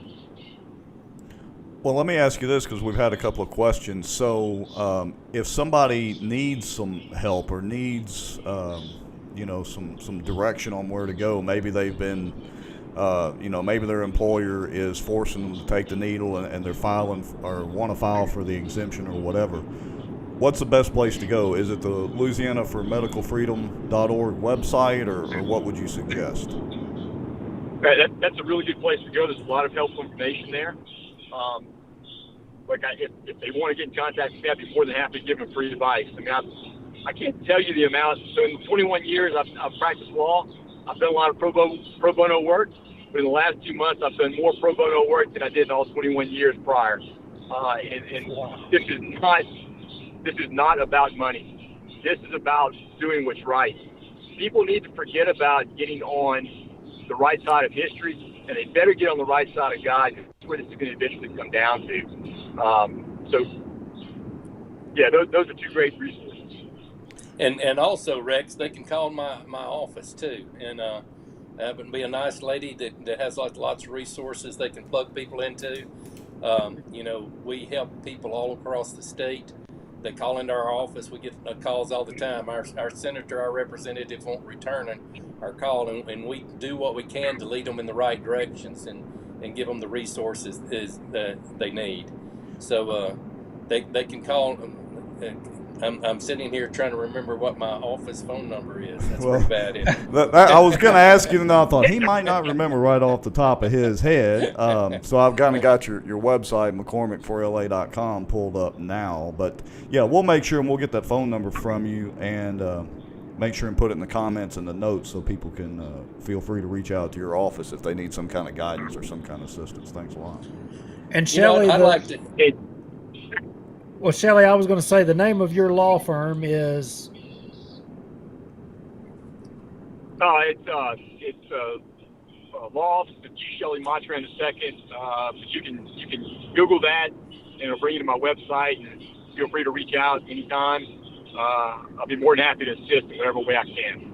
Well, let me ask you this because we've had a couple of questions. So if somebody needs some help or needs, some direction on where to go, maybe they've been, maybe their employer is forcing them to take the needle and they're filing or want to file for the exemption or whatever. What's the best place to go? Is it the Louisiana for medicalfreedom.org website or what would you suggest? That's a really good place to go. There's a lot of helpful information there. If they want to get in contact with me, I'd be more than happy to give them free advice. I mean, I can't tell you the amount. So in 21 years I've practiced law, I've done a lot of pro bono work, but in the last 2 months I've done more pro bono work than I did in all 21 years prior. And this is not about money. This is about doing what's right. People need to forget about getting on the right side of history, and they better get on the right side of God. That's where this is going to eventually come down to. Those are two great resources. And also, Rex, they can call my office too, and that would be a nice lady that has lots of resources they can plug people into. We help people all across the state, They call into our office. We get calls all the time. Our senator, our representative won't return our call, and we do what we can to lead them in the right directions and give them the resources that they need. So they can call. I'm sitting here trying to remember what my office phone number is. That's pretty bad, isn't it? I was going to ask you, and I thought he might not remember right off the top of his head. So I've kind of got your website, McCormick4LA.com, pulled up now. But, yeah, we'll make sure and we'll get that phone number from you and make sure and put it in the comments and the notes so people can feel free to reach out to your office if they need some kind of guidance or some kind of assistance. Thanks a lot. And Shelly, I'd like to. Well, Shelly, I was going to say the name of your law firm is. It's law office of G. Shelly Maturin II. But you can Google that, and it'll bring you to my website. And feel free to reach out anytime. I'll be more than happy to assist in whatever way I can.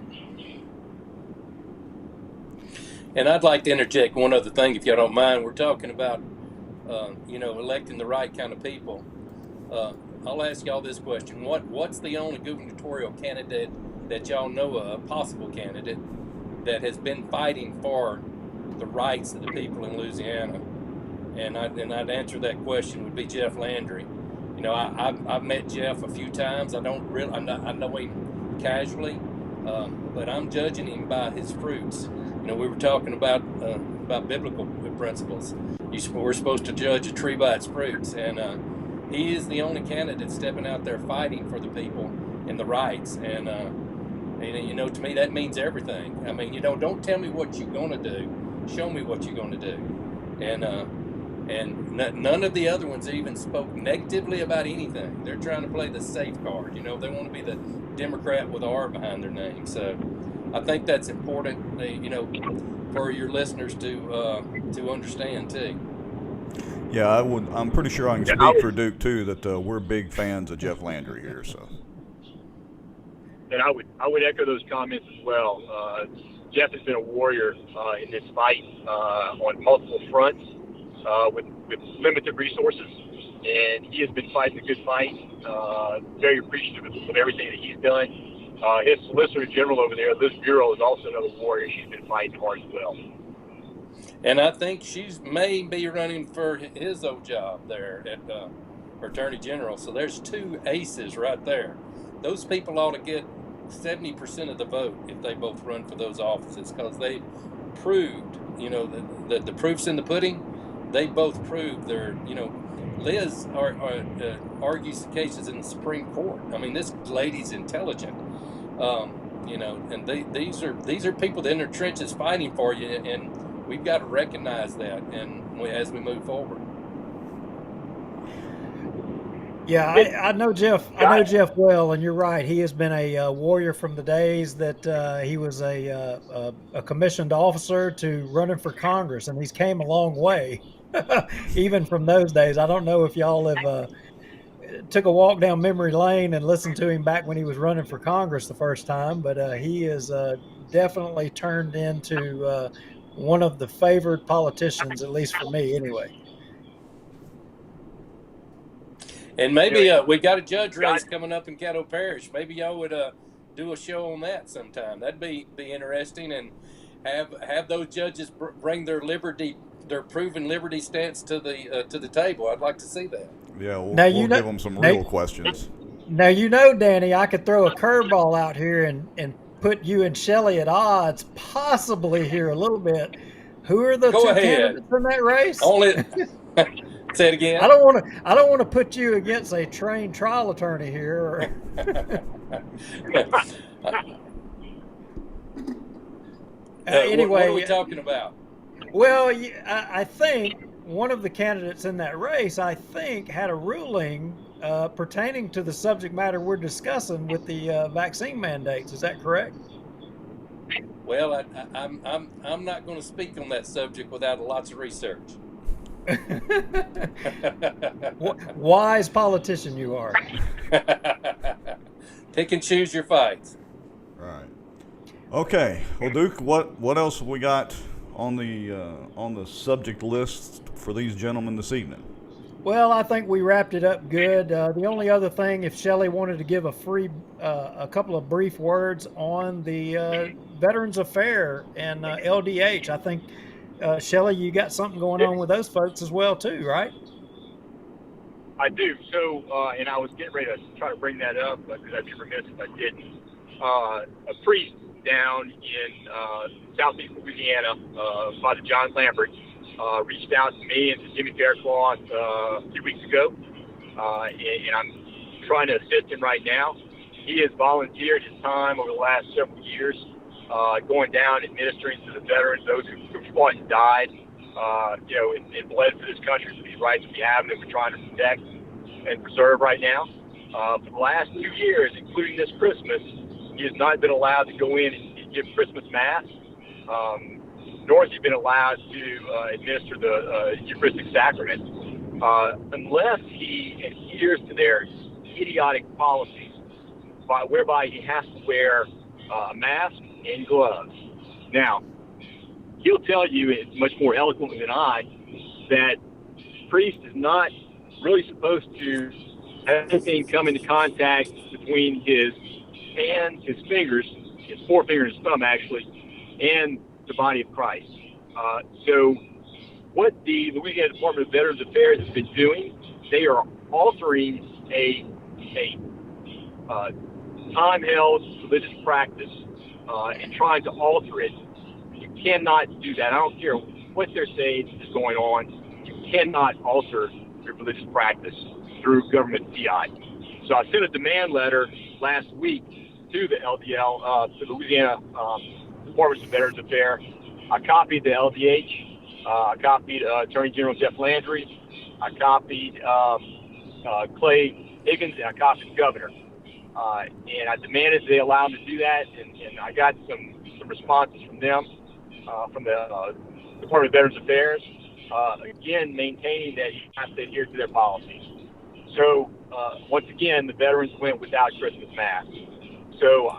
And I'd like to interject one other thing, if y'all don't mind. We're talking about, electing the right kind of people. I'll ask y'all this question. What's the only gubernatorial candidate that y'all know of, possible candidate, that has been fighting for the rights of the people in Louisiana? And I'd answer that question would be Jeff Landry. I've met Jeff a few times. I know him casually, but I'm judging him by his fruits. We were talking about biblical principles. We're supposed to judge a tree by its fruits, and he is the only candidate stepping out there fighting for the people and the rights. And to me that means everything. I mean, don't tell me what you're going to do. Show me what you're going to do. And none of the other ones even spoke negatively about anything. They're trying to play the safe card. They want to be the Democrat with R behind their name. So I think that's important, for your listeners to understand too. Yeah, I'm pretty sure I can speak for Duke too that we're big fans of Jeff Landry here. So. And I would echo those comments as well. Jeff has been a warrior in this fight on multiple fronts with limited resources, and he has been fighting a good fight. Very appreciative of everything that he's done. His Solicitor General over there, Liz Bureau, is also another warrior. She's been fighting hard as well. And I think she may be running for his old job there at Attorney General. So there's two aces right there. Those people ought to get 70% of the vote if they both run for those offices, because they proved, the proof's in the pudding. They both proved Liz argues the cases in the Supreme Court. I mean, this lady's intelligent, and these are people that in their trenches fighting for you, and we've got to recognize that, and as we move forward. Yeah, I know Jeff. I know Jeff well, and you're right. He has been a warrior from the days that he was a commissioned officer to running for Congress, and he's came a long way, even from those days. I don't know if y'all have took a walk down memory lane and listened to him back when he was running for Congress the first time, but he is definitely turned into one of the favored politicians, at least for me, anyway. And maybe we got a judge race coming up in Caddo Parish. Maybe y'all would do a show on that sometime. That'd be interesting, and have those judges bring their proven liberty stance to the table. I'd like to see that. Yeah, we'll give them some real questions. Now, Danny, I could throw a curveball out here and put you and Shelly at odds, possibly here a little bit. Who are the two candidates in that race? Only. Say it again. I don't want to put you against a trained trial attorney here. Anyway, what are we talking about? Well, I think one of the candidates in that race, had a ruling pertaining to the subject matter we're discussing with the vaccine mandates. Is that correct? Well, I'm not going to speak on that subject without lots of research. Wise politician you are. Pick and choose your fights. Right. Okay. Well, Duke, what else have we got on the subject list for these gentlemen this evening? Well, I think we wrapped it up good. The only other thing, if Shelly wanted to give a couple of brief words on the Veterans Affair and LDH, I think, Shelly, you got something going on with those folks as well too, right? I do. So, and I was getting ready to try to bring that up because I'd be remiss if I didn't. A priest down in southeast Louisiana by the John Lambert reached out to me and to Jimmy Faircloth a few weeks ago, and I'm trying to assist him right now. He has volunteered his time over the last several years, going down administering to the veterans, those who fought and died, and bled for this country, for these rights we have and that we're trying to protect and preserve right now. For the last 2 years, including this Christmas, he has not been allowed to go in and give Christmas Mass, nor has he been allowed to administer the Eucharistic Sacrament, unless he adheres to their idiotic policies, whereby he has to wear a mask and gloves. Now, he'll tell you, it's much more eloquently than I, that priest is not really supposed to have anything come into contact between his hands, his fingers, his forefinger and his thumb actually, and the body of Christ. So what the Louisiana Department of Veterans Affairs has been doing, they are altering a time-held religious practice and trying to alter it. You cannot do that. I don't care what they're saying is going on. You cannot alter your religious practice through government fiat. So I sent a demand letter last week to the LDL, to the Louisiana Department of Veterans Affairs. I copied the LDH. I copied Attorney General Jeff Landry. I copied Clay Higgins, and I copied the governor. And I demanded they allow them to do that, and I got some responses from them, from the Department of Veterans Affairs, again, maintaining that you have to adhere to their policies. So, once again, the veterans went without Christmas Mass. So,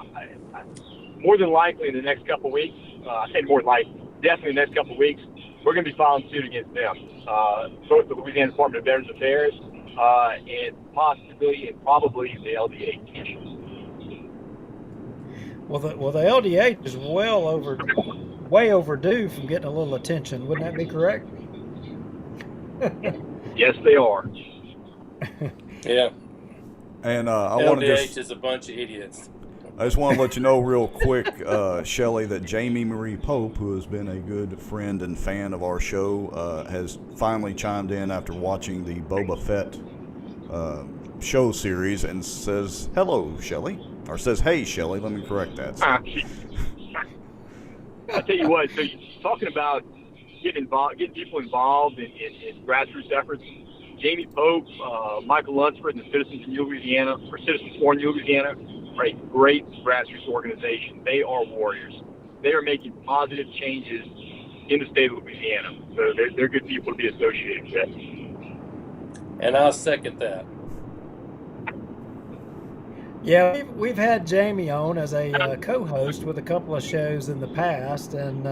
more than likely in the next couple of weeks, I say more than likely, definitely in the next couple of weeks, we're going to be filing suit against them, both the Louisiana Department of Veterans Affairs and possibly and probably the LDH. Well, the LDH is way overdue from getting a little attention. Wouldn't that be correct? Yes, they are. Yeah. And I want to LDH is a bunch of idiots. I just want to let you know real quick, Shelly, that Jamie Marie Pope, who has been a good friend and fan of our show, has finally chimed in after watching the Boba Fett show series and says, hello, Shelly. Or says, hey, Shelly. Let me correct that. I'll tell you what, so you're talking about getting people involved in grassroots efforts. Jamie Pope, Michael Lunsford, and the Citizens in Louisiana, or Citizens for Louisiana, are a great grassroots organization. They are warriors. They are making positive changes in the state of Louisiana. So they're good people to be associated with. And I'll second that. Yeah, we've had Jamie on as a co-host with a couple of shows in the past, and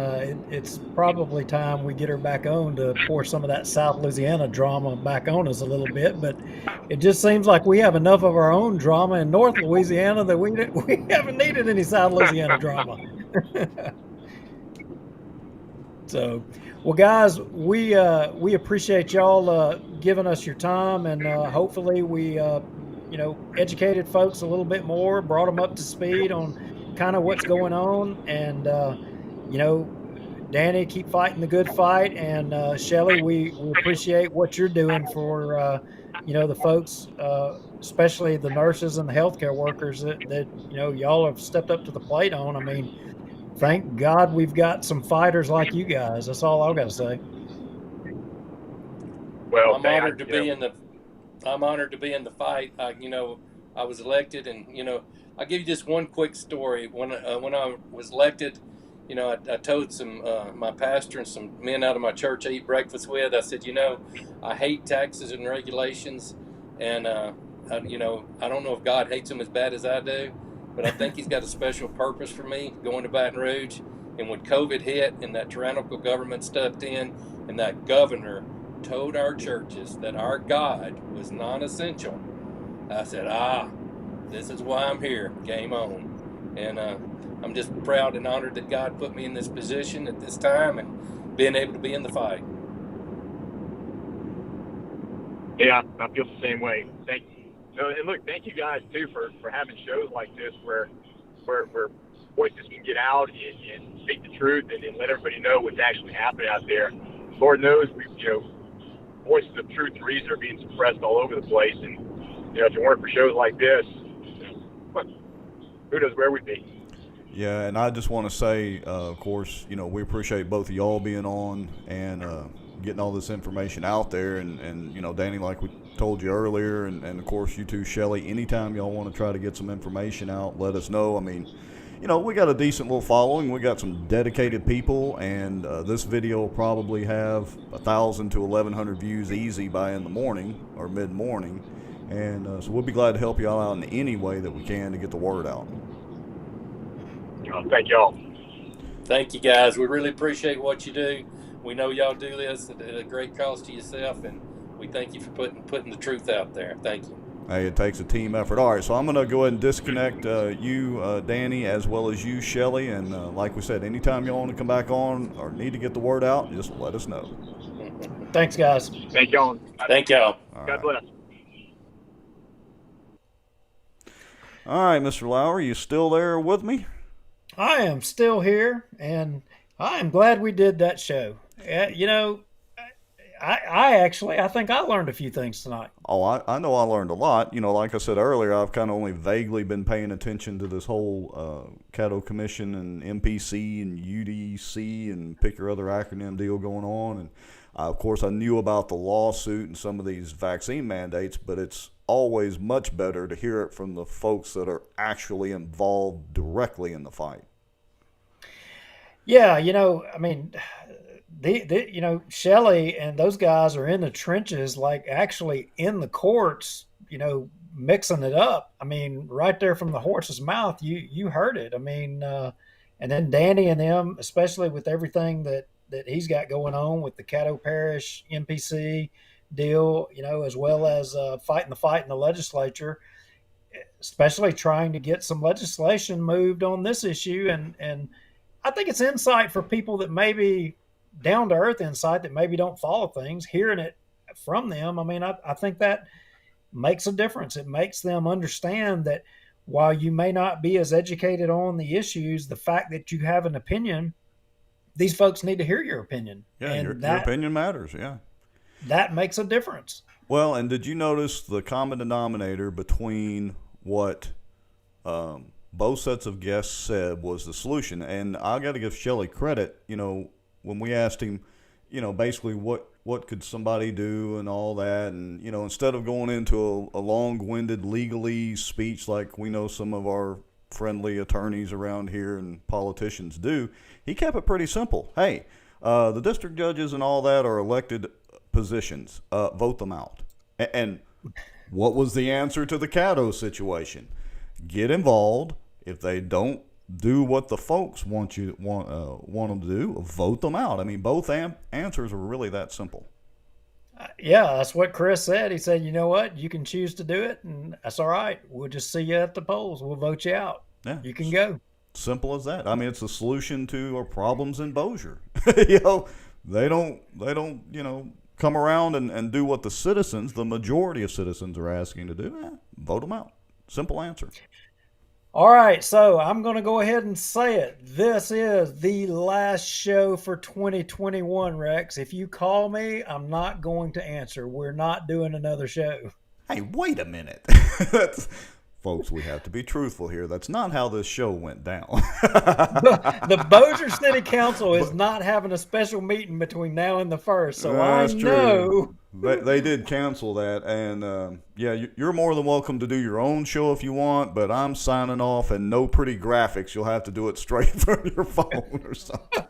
it's probably time we get her back on to pour some of that South Louisiana drama back on us a little bit. But it just seems like we have enough of our own drama in North Louisiana that we haven't needed any South Louisiana drama. So, well, guys, we appreciate y'all giving us your time, and hopefully we educated folks a little bit more, brought them up to speed on kind of what's going on. And, Danny, keep fighting the good fight. And Shelly, we appreciate what you're doing for, the folks, especially the nurses and the healthcare workers that y'all have stepped up to the plate on. I mean, thank God we've got some fighters like you guys. That's all I've got to say. Well, I'm honored to be in the fight. I was elected, and I'll give you just one quick story. When I was elected, I told my pastor and some men out of my church I eat breakfast with. I said, I hate taxes and regulations, and I don't know if God hates them as bad as I do, but I think He's got a special purpose for me going to Baton Rouge. And when COVID hit and that tyrannical government stepped in, and that governor told our churches that our God was non-essential, I said, this is why I'm here. Game on. And I'm just proud and honored that God put me in this position at this time and being able to be in the fight. Yeah, I feel the same way. Thank you. So, and look, thank you guys too for having shows like this where voices can get out and speak the truth and let everybody know what's actually happening out there. Lord knows voices of truth and reason are being suppressed all over the place, and if it weren't for shows like this, who knows where we'd be. Yeah, and I just want to say, of course, we appreciate both of y'all being on and getting all this information out there. And Danny, like we told you earlier, and of course you too, Shelly, anytime y'all want to try to get some information out, let us know. I mean, we got a decent little following. We got some dedicated people, and this video will probably have 1,000 to 1,100 views easy by in the morning or mid-morning. And so we'll be glad to help y'all out in any way that we can to get the word out. Thank y'all. Thank you, guys. We really appreciate what you do. We know y'all do this at a great cost to yourself, and we thank you for putting the truth out there. Thank you. Hey, it takes a team effort. All right, so I'm going to go ahead and disconnect you, Danny, as well as you, Shelly. And like we said, anytime you want to come back on or need to get the word out, just let us know. Thanks, guys. Thank y'all. Thank y'all. God bless. All right, Mr. Lowry, you still there with me? I am still here, and I am glad we did that show. I think I learned a few things tonight. Oh, I know I learned a lot. Like I said earlier, I've kind of only vaguely been paying attention to this whole Caddo Commission and MPC and UDC and pick your other acronym deal going on. And, of course, I knew about the lawsuit and some of these vaccine mandates, but it's always much better to hear it from the folks that are actually involved directly in the fight. Yeah, Shelly and those guys are in the trenches, like actually in the courts, mixing it up. I mean, right there from the horse's mouth, you heard it. I mean, and then Danny and them, especially with everything that he's got going on with the Caddo Parish MPC deal, as well as fighting the fight in the legislature, especially trying to get some legislation moved on this issue. And I think it's insight for people that maybe down to earth insight that maybe don't follow things, hearing it from them. I mean, I think that makes a difference. It makes them understand that while you may not be as educated on the issues, the fact that you have an opinion, these folks need to hear your opinion. Yeah, and your opinion matters. Yeah. That makes a difference. Well, and did you notice the common denominator between what both sets of guests said was the solution? And I got to give Shelly credit, when we asked him, basically what could somebody do and all that. And, instead of going into a long-winded legalese speech like we know some of our friendly attorneys around here and politicians do, he kept it pretty simple. Hey, the district judges and all that are elected positions. Vote them out. And what was the answer to the Caddo situation? Get involved. If they don't do what the folks want them to do, vote them out. I mean, both answers were really that simple. Yeah, that's what Chris said. He said, you know what? You can choose to do it, and that's all right. We'll just see you at the polls. We'll vote you out. Yeah, you can go. Simple as that. I mean, it's a solution to our problems in Bossier. They don't, come around and do what the majority of citizens are asking to do. Vote them out. Simple answer. All right, so I'm going to go ahead and say it. This is the last show for 2021, Rex. If you call me, I'm not going to answer. We're not doing another show. Hey, wait a minute. Folks, we have to be truthful here. That's not how this show went down. The Bossier City Council is not having a special meeting between now and the 1st, so I know. They did cancel that, and you're more than welcome to do your own show if you want, but I'm signing off, and no pretty graphics. You'll have to do it straight from your phone or something.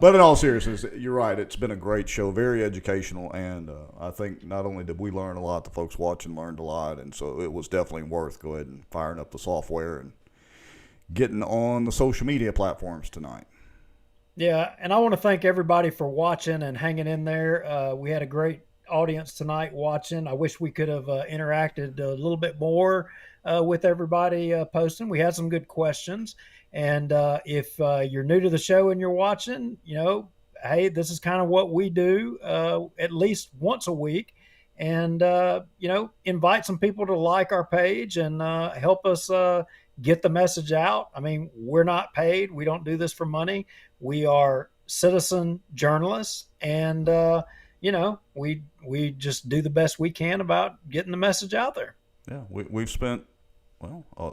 But in all seriousness, you're right. It's been a great show, very educational, and I think not only did we learn a lot, the folks watching learned a lot, and so it was definitely worth go ahead and firing up the software and getting on the social media platforms tonight. Yeah, and I want to thank everybody for watching and hanging in there. We had a great audience tonight watching. I wish we could have interacted a little bit more with everybody posting. We had some good questions. And if you're new to the show and you're watching, hey, this is kind of what we do at least once a week. And, invite some people to like our page and help us get the message out. I mean, we're not paid. We don't do this for money. We are citizen journalists. And, we just do the best we can about getting the message out there. Yeah, we've spent,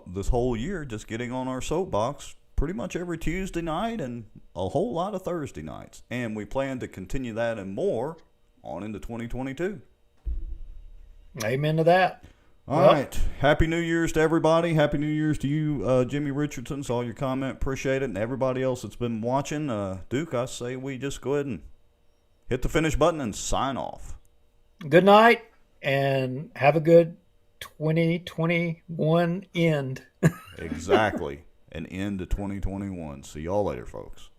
this whole year just getting on our soapbox pretty much every Tuesday night and a whole lot of Thursday nights. And we plan to continue that and more on into 2022. Amen to that. All right. Happy New Year's to everybody. Happy New Year's to you, Jimmy Richardson. Saw your comment. Appreciate it. And everybody else that's been watching. Duke, I say we just go ahead and hit the finish button and sign off. Good night and have a good 2021 end. Exactly. An end to 2021. See y'all later, folks.